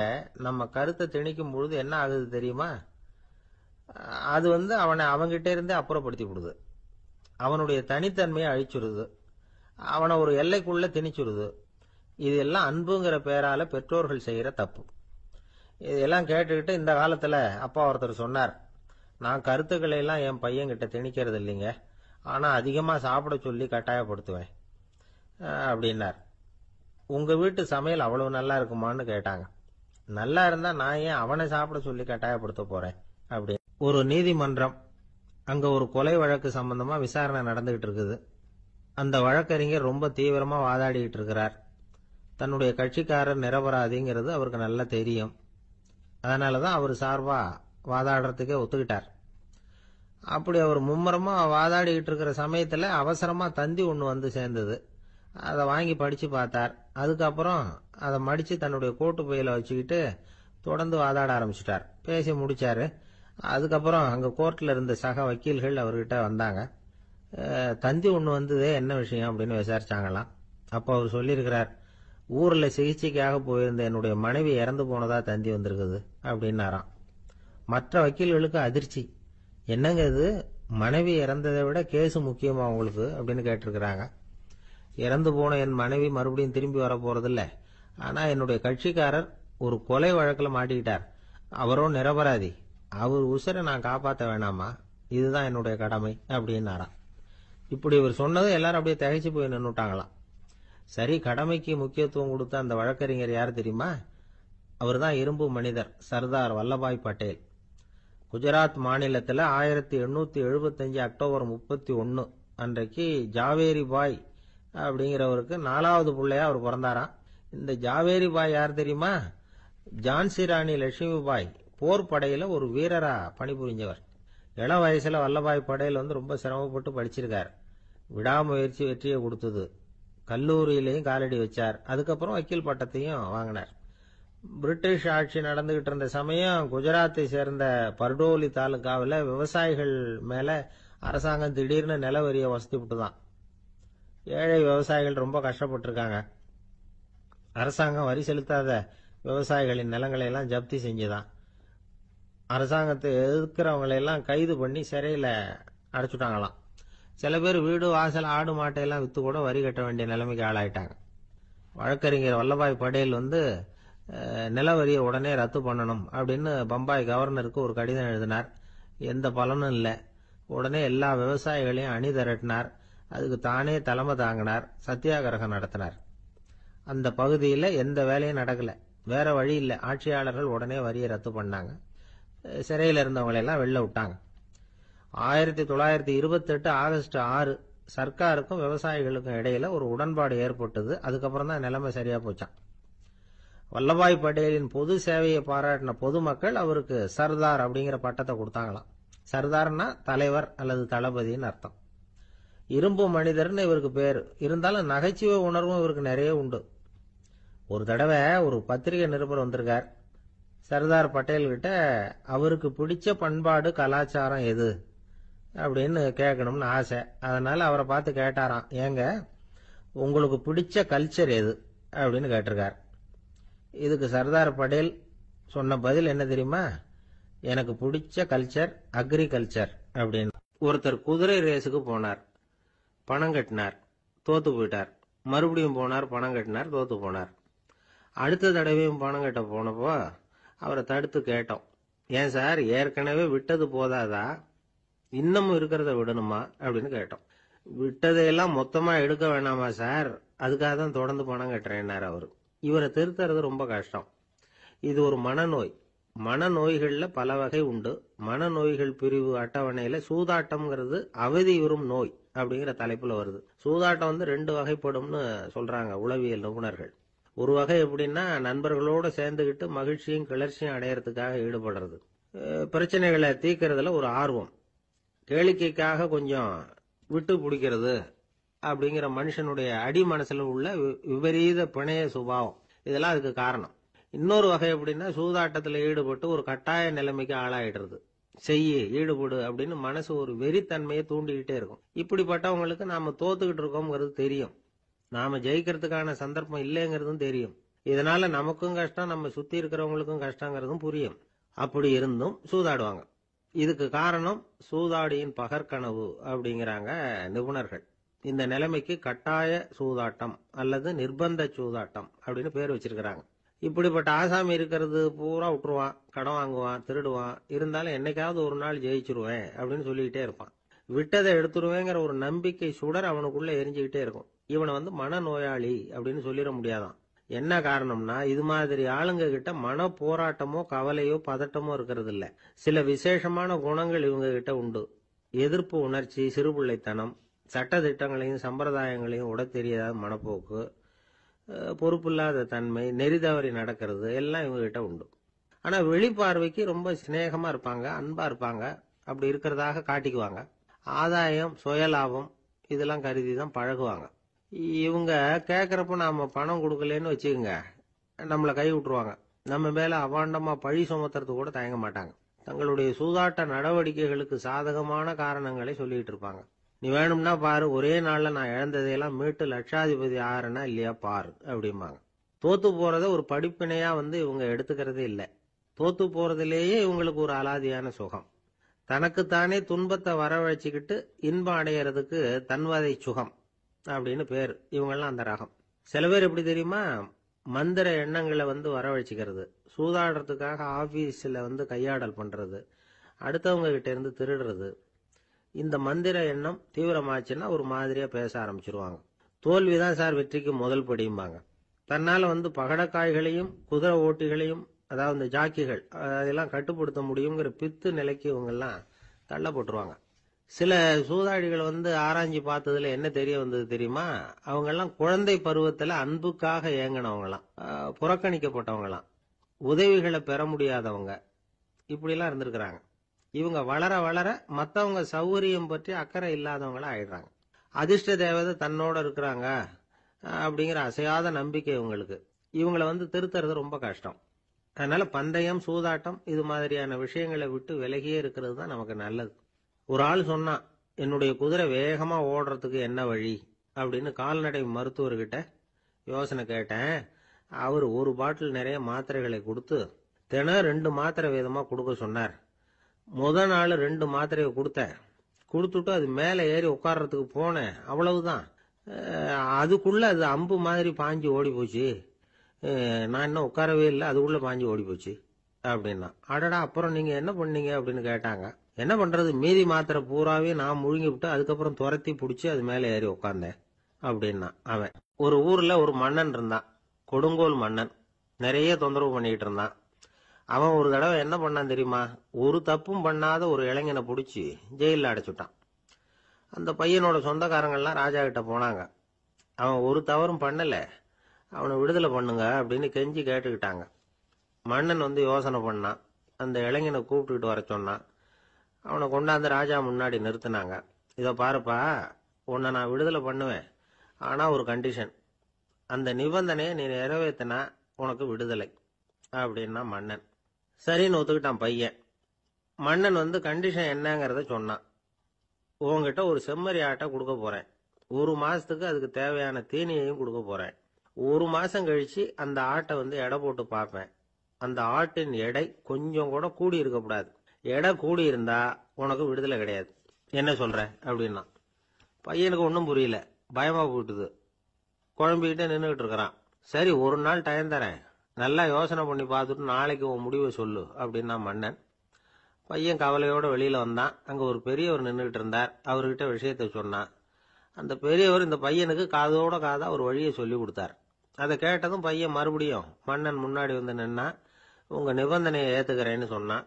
நம்ம கருத்தை திணிக்கும் பொழுது என்ன ஆகுது தெரியுமா? அது அவனை அவங்கிட்ட இருந்தே அப்புறப்படுத்தி விடுது. அவனுடைய தனித்தன்மையை அழிச்சுடுது. அவனை ஒரு எல்லைக்குள்ள திணிச்சுடுது. இதெல்லாம் அன்புங்கிற பேரால பெற்றோர்கள் செய்யற தப்பு. இதெல்லாம் கேட்டுக்கிட்டு இந்த காலத்துல அப்பா ஒருத்தர் சொன்னார், நான் கருத்துக்களை எல்லாம் என் பையன்கிட்ட திணிக்கிறது இல்லைங்க, ஆனா அதிகமா சாப்பிட சொல்லி கட்டாயப்படுத்துவேன் அப்படின்னார். உங்க வீட்டு சமையல் அவ்வளவு நல்லா இருக்குமான்னு கேட்டாங்க. நல்லா இருந்தா நான் ஏன் அவனை சாப்பிட சொல்லி கட்டாயப்படுத்த போறேன் அப்படி. ஒரு நீதிமன்றம், அங்க ஒரு கொலை வழக்கு சம்பந்தமா விசாரணை நடந்துகிட்டு இருக்குது. அந்த வழக்கறிஞர் ரொம்ப தீவிரமா வாதாடிட்டு இருக்கிறார். தன்னுடைய கட்சிக்காரர் நிரபராதிங்கிறது அவருக்கு நல்லா தெரியும். அதனாலதான் அவர் சார்பா வாதாடுறதுக்கே ஒத்துக்கிட்டார். அப்படி அவர் மும்முரமா வாதாடிக்கிட்டு இருக்கிற சமயத்துல அவசரமா தந்தி ஒண்ணு வந்து சேர்ந்தது. அதை வாங்கி படிச்சு பார்த்தார். அதுக்கப்புறம் அதை மடிச்சு தன்னுடைய கோட்டு பையில வச்சுக்கிட்டு தொடர்ந்து வாதாட ஆரம்பிச்சிட்டார். பேசி முடிச்சாரு. அதுக்கப்புறம் அங்க கோர்ட்ல இருந்த சக வக்கீல்கள் அவர்கிட்ட வந்தாங்க. தந்தி ஒண்ணு வந்ததே, என்ன விஷயம் அப்படின்னு விசாரிச்சாங்களாம். அப்போ அவர் சொல்லியிருக்கிறார், ஊர்ல சிகிச்சைக்காக போயிருந்த என்னுடைய மனைவி இறந்து போனதா தந்தி வந்திருக்குது அப்படின்னாராம். மற்ற வக்கீல்களுக்கு அதிர்ச்சி. என்னங்க இது, மனைவி இறந்ததை விட கேஸ் முக்கியமா உங்களுக்கு அப்படின்னு கேட்டிருக்கிறாங்க. இறந்து போன என் மனைவி மறுபடியும் திரும்பி வர போறதில்ல. ஆனா என்னுடைய கட்சிக்காரர் ஒரு கொலை வழக்கில் மாட்டிக்கிட்டார். அவரோ நிரபராதி. அவர் உசுரை நான் காப்பாற்ற வேணாமா? இதுதான் என்னுடைய கடமை அப்படின்னாராம். இப்படி இவர் சொன்னது எல்லாரும் அப்படியே திகைச்சு போய் நின்னுட்டாங்களாம். சரி, கடமைக்கு முக்கியத்துவம் கொடுத்த அந்த வழக்கறிஞர் யார் தெரியுமா? அவர் தான் இரும்பு மனிதர் சர்தார் வல்லபாய் பட்டேல். குஜராத் மாநிலத்தில் 1875 அக்டோபர் 31 அன்றைக்கு ஜாவேரி பாய் அப்படிங்கிறவருக்கு 4வது பிள்ளையா அவர் பிறந்தாராம். இந்த ஜாவேரி பாய் யார் தெரியுமா? ஜான்சி ராணி லட்சுமி பாய் போர் படையில ஒரு வீரரா பணிபுரிஞ்சவர். இளம் வயசுல வல்லபாய் படேல் ரொம்ப சிரமப்பட்டு படிச்சிருக்கார். விடாமுயற்சி வெற்றியை கொடுத்தது. கல்லூரியிலையும் காலடி வச்சார். அதுக்கப்புறம் வக்கீல் பட்டத்தையும் வாங்கினார். பிரிட்டிஷ் ஆட்சி நடந்துகிட்டு இருந்த சமயம் குஜராத்தை சேர்ந்த பர்டோலி தாலுகாவில் விவசாயிகள் மேல அரசாங்கம் திடீர்னு நில வரிய வசதி விட்டுதான். ஏழை விவசாயிகள் ரொம்ப கஷ்டப்பட்டிருக்காங்க. அரசாங்கம் வரி செலுத்தாத விவசாயிகளின் நிலங்களை எல்லாம் ஜப்தி செஞ்சுதான். அரசாங்கத்தை எதிர்க்கிறவங்களை எல்லாம் கைது பண்ணி சிறையில அடைச்சுட்டாங்களாம். சில பேர் வீடு வாசல் ஆடு மாட்டையெல்லாம் வித்து கூட வரி கட்ட வேண்டிய நிலைமைக்கு ஆளாயிட்டாங்க. வழக்கறிஞர் வல்லபாய் படேல் நில வரியை உடனே ரத்து பண்ணணும் அப்படின்னு பம்பாய் கவர்னருக்கு ஒரு கடிதம் எழுதினார். எந்த பலனும் இல்லை. உடனே எல்லா விவசாயிகளையும் அணி திரட்டினார். அதுக்கு தானே தலைமை தாங்கினார். சத்தியாகிரகம் நடத்தினார். அந்த பகுதியில் எந்த வேலையும் நடக்கல. வேற வழி இல்லை. ஆட்சியாளர்கள் உடனே வரியை ரத்து பண்ணாங்க. சிறையில் இருந்தவங்களெல்லாம் வெளில விட்டாங்க. 1928 ஆகஸ்ட் 6 சர்க்காருக்கும் விவசாயிகளுக்கும் இடையில ஒரு உடன்பாடு ஏற்பட்டது. அதுக்கப்புறம் தான் நிலைமை சரியா போச்சான். வல்லபாய் பட்டேலின் பொது சேவையை பாராட்டின பொதுமக்கள் அவருக்கு சர்தார் அப்படிங்கிற பட்டத்தை கொடுத்தாங்களாம். சர்தார்னா தலைவர் அல்லது தளபதினு அர்த்தம். இரும்பு மனிதர்னு இவருக்கு பேரு. இருந்தாலும் நகைச்சுவை உணர்வும் இவருக்கு நிறைய உண்டு. ஒரு தடவை ஒரு பத்திரிகை நிருபர் வந்திருக்கார். சர்தார் பட்டேல் கிட்ட அவருக்கு பிடிச்ச பண்பாடு கலாச்சாரம் எது அப்படின்னு கேட்கணும்னு ஆசை. அதனால அவரை பார்த்து கேட்டாராம், ஏங்க உங்களுக்கு பிடிச்ச கல்ச்சர் எது அப்படின்னு கேட்டிருக்கார். இதுக்கு சர்தார் பட்டேல் சொன்ன பதில் என்ன தெரியுமா? எனக்கு பிடிச்ச கல்ச்சர் அக்ரிகல்ச்சர் அப்படின்னு. ஒருத்தர் குதிரை ரேஸுக்கு போனார். பணம் கட்டினார், தோத்து போயிட்டார். மறுபடியும் போனார், பணம் கட்டினார், தோத்து போனார். அடுத்த தடவையும் பணம் கட்ட போனப்போ அவரை தடுத்து கேட்டோம், ஏன் சார் ஏற்கனவே விட்டது போதாதா, இன்னமும் இருக்கிறத விடணுமா அப்படின்னு கேட்டோம். விட்டதையெல்லாம் மொத்தமா எடுக்க வேணாமா சார், அதுக்காக தான் தொடர்ந்து பணம் கட்டுறேன்னாரு அவரு. இவரை திருத்துறது ரொம்ப கஷ்டம். இது ஒரு மனநோய். மனநோய்கள்ல பல வகை உண்டு. மனநோய்கள் பிரிவு அட்டவணையில சூதாட்டம்ங்கிறது அவதியுறும் நோய் அப்படிங்கிற தலைப்புல வருது. சூதாட்டம் 2 வகைப்படும்னு சொல்றாங்க உளவியல் நிபுணர்கள். ஒரு வகை எப்படின்னா, நண்பர்களோட சேர்ந்துகிட்டு மகிழ்ச்சியும் கிளர்ச்சியும் அடையறதுக்காக ஈடுபடுறது. பிரச்சனைகளை தீர்க்கறதுல ஒரு ஆர்வம். கேளிக்கைக்காக கொஞ்சம் விட்டு பிடிக்கிறது அப்படிங்கிற மனுஷனுடைய அடி மனசுல உள்ள விபரீத பிணைய சுபாவம், இதெல்லாம் அதுக்கு காரணம். இன்னொரு வகை எப்படின்னா, சூதாட்டத்தில் ஈடுபட்டு ஒரு கட்டாய நிலைமைக்கு ஆளாயிடுறது. ஈடுபடு அப்படின்னு மனசு ஒரு வெறித்தன்மையை தூண்டிக்கிட்டே இருக்கும். இப்படிப்பட்டவங்களுக்கு நாம தோத்துக்கிட்டு இருக்கோம்ங்கிறது தெரியும். நாம ஜெயிக்கிறதுக்கான சந்தர்ப்பம் இல்லைங்கிறதும் தெரியும். இதனால நமக்கும் கஷ்டம், நம்ம சுத்தி இருக்கிறவங்களுக்கும் கஷ்டங்கிறதும் புரியும். அப்படி இருந்தும் சூதாடுவாங்க. இதுக்கு காரணம் சூதாடியின் பகற்கனவு அப்படிங்கிறாங்க நிபுணர்கள். இந்த நிலைமைக்கு கட்டாய சூதாட்டம் அல்லது நிர்பந்த சூதாட்டம் அப்படின்னு பேர் வச்சிருக்கிறாங்க. இப்படிப்பட்ட ஆசாமி இருக்கிறது பூரா விட்டுருவான், கடன் வாங்குவான், திருடுவான். இருந்தாலும் என்னைக்காவது ஒரு நாள் ஜெயிச்சிருவேன் அப்படின்னு சொல்லிக்கிட்டே இருப்பான். விட்டதை எடுத்துருவேங்கிற ஒரு நம்பிக்கை சுடர் அவனுக்குள்ள எரிஞ்சுக்கிட்டே இருக்கும். இவனை மனநோயாளி அப்படின்னு சொல்லிட முடியாதான். என்ன காரணம்னா, இது மாதிரி ஆளுங்க கிட்ட மன போராட்டமோ கவலையோ பதட்டமோ இருக்கிறது இல்ல. சில விசேஷமான குணங்கள் இவங்க கிட்ட உண்டு. எதிர்ப்பு உணர்ச்சி, சிறுபிள்ளைத்தனம், சட்ட திட்டங்களையும் சம்பிரதாயங்களையும் உட தெரியாத மனப்போக்கு, பொறுப்பில்லாத தன்மை, நெறி தவறி நடக்கிறது எல்லாம் இவங்ககிட்ட உண்டு. ஆனா வெளிப்பார்வைக்கு ரொம்ப சிநேகமா இருப்பாங்க, அன்பா இருப்பாங்க. அப்படி இருக்கிறதாக காட்டிக்குவாங்க. ஆதாயம், சுயலாபம் இதெல்லாம் கருதி தான் பழகுவாங்க. இவங்க கேட்கறப்ப நாம பணம் கொடுக்கலன்னு வச்சுக்கோங்க, நம்மளை கை விட்டுருவாங்க. நம்ம மேல அபாண்டமா பழி சுமத்துறது கூட தயங்க மாட்டாங்க. தங்களுடைய சூதாட்ட நடவடிக்கைகளுக்கு சாதகமான காரணங்களை சொல்லிட்டு இருப்பாங்க. நீ வேணும்னா பாரு, ஒரே நாள்ல நான் இழந்ததையெல்லாம் மீட்டு லட்சாதிபதி ஆறனா இல்லையா பாரு அப்படிம்பாங்க. தோத்து போறத ஒரு படிப்பினையா இவங்க எடுத்துக்கிறதே இல்லை. தோத்து போறதுலேயே இவங்களுக்கு ஒரு அலாதியான சுகம். தனக்குத்தானே துன்பத்தை வரவழைச்சிக்கிட்டு இன்பம் அடையறதுக்கு தன்வதை சுகம் அப்படின்னு பேர். இவங்கெல்லாம் அந்த ரகம். சில பேர் எப்படி தெரியுமா, மந்திர எண்ணங்களை வரவழைச்சிக்கிறது, சூதாடுறதுக்காக ஆபீஸ்ல கையாடல் பண்றது, அடுத்தவங்க கிட்ட இருந்து திருடுறது. இந்த மந்திர எண்ணம் தீவிரமாச்சுன்னா ஒரு மாதிரியா பேச ஆரம்பிச்சிருவாங்க. தோல்விதான் சார் வெற்றிக்கு முதல் படியும்பாங்க. தன்னால பகடக்காய்களையும் குதிரை ஓட்டிகளையும், அதாவது இந்த ஜாக்கிகள், அதெல்லாம் கட்டுப்படுத்த முடியுங்கிற பித்து நிலைக்கு இவங்கெல்லாம் தள்ளப்பட்டுருவாங்க. சில சூதாடிகள் ஆராய்ச்சி பார்த்ததுல என்ன தெரிய வந்தது தெரியுமா, அவங்கெல்லாம் குழந்தை பருவத்துல அன்புக்காக ஏங்கினவங்களாம், புறக்கணிக்கப்பட்டவங்களாம், உதவிகளை பெற முடியாதவங்க, இப்படிலாம் இருந்திருக்கிறாங்க. இவங்க வளர வளர மற்றவங்க சௌகரியம் பற்றி அக்கறை இல்லாதவங்களா ஆயிடுறாங்க. அதிர்ஷ்ட தேவதை தன்னோட இருக்கிறாங்க அப்படிங்கிற அசையாத நம்பிக்கை இவங்களுக்கு. இவங்களை திருத்துறது ரொம்ப கஷ்டம். அதனால பந்தயம், சூதாட்டம் இது மாதிரியான விஷயங்களை விட்டு விலகியே இருக்கிறது தான் நமக்கு நல்லது. ஒரு ஆள் சொன்னான், என்னுடைய குதிரை வேகமா ஓடுறதுக்கு என்ன வழி அப்படின்னு கால்நடை மருத்துவர்கிட்ட யோசனை கேட்டேன். அவர் ஒரு பாட்டில் நிறைய மாத்திரைகளை கொடுத்து தினம் 2 மாத்திரை வீதமா கொடுக்க சொன்னார். முதல் நாள் 2 மாத்திரையை கொடுத்துட்டு அது மேலே ஏறி உட்கார்றதுக்கு போனேன். அவ்வளவுதான். அதுக்குள்ள அது அம்பு மாதிரி பாஞ்சு ஓடி போச்சு. நான் இன்னும் உட்காரவே இல்லை, அதுக்குள்ள பாஞ்சு ஓடி போச்சு அப்படின்னா. அடடா, அப்புறம் நீங்க என்ன பண்ணீங்க அப்படின்னு கேட்டாங்க. என்ன பண்றது, மீதி மாத்திரை பூராவே நான் முழுங்கி விட்டு அதுக்கப்புறம் துரத்தி பிடிச்சி அது மேலே ஏறி உட்கார்ந்தேன் அப்படின்னா அவன். ஒரு ஊர்ல ஒரு மன்னன் இருந்தான், கொடுங்கோல் மன்னன். நிறைய தொந்தரவு பண்ணிட்டு இருந்தான். அவன் ஒரு தடவை என்ன பண்ணான் தெரியுமா, ஒரு தப்பும் பண்ணாத ஒரு இளைஞனை பிடிச்சி ஜெயிலில் அடைச்சுட்டான். அந்த பையனோட சொந்தக்காரங்கள்லாம் ராஜா கிட்ட போனாங்க. அவன் ஒரு தவறும் பண்ணல, அவனை விடுதலை பண்ணுங்க அப்படின்னு கெஞ்சி கேட்டுக்கிட்டாங்க. மன்னன் யோசனை பண்ணான். அந்த இளைஞனை கூப்பிட்டுக்கிட்டு வர சொன்னான். அவனை கொண்டாந்து ராஜா முன்னாடி நிறுத்தினாங்க. இதை பாருப்பா, உன்னை நான் விடுதலை பண்ணுவேன், ஆனா ஒரு கண்டிஷன். அந்த நிபந்தனையை நீ நிறைவேற்றினா உனக்கு விடுதலை அப்படின்னா மன்னன். சரின்னு ஒத்துக்கிட்டான் பையன். மன்னன் கண்டிஷன் என்னங்கிறத சொன்னான். உங்ககிட்ட ஒரு செம்மறி ஆட்டை கொடுக்க போறேன், 1 மாசத்துக்கு அதுக்கு தேவையான தீனியையும் கொடுக்க போறேன். 1 மாசம் கழிச்சு அந்த ஆட்டை எடை போட்டு பார்ப்பேன். அந்த ஆட்டின் எடை கொஞ்சம் கூட கூடி இருக்கக்கூடாது. எடை கூடி இருந்தா உனக்கு விடுதலை கிடையாது. என்ன சொல்ற அப்படின்னா. பையனுக்கு ஒன்றும் புரியல, பயமா போயிட்டுது. குழம்பிக்கிட்டே நின்றுகிட்டு இருக்கிறான். சரி, ஒரு நாள் டைம் தரேன், நல்லா யோசனை பண்ணி பார்த்துட்டு நாளைக்கு உன் முடிவை சொல்லு அப்படின்னா மன்னன். பையன் கவலையோட வெளியில வந்தான். அங்க ஒரு பெரியவர் நின்றுகிட்டு இருந்தார். அவர்கிட்ட விஷயத்த சொன்னான். அந்த பெரியவர் இந்த பையனுக்கு காதோட காதா ஒரு வழியை சொல்லி கொடுத்தார். அதை கேட்டதும் பையன் மறுபடியும் மன்னன் முன்னாடி நின்னா, உங்க நிபந்தனையை ஏத்துக்கிறேன்னு சொன்னான்.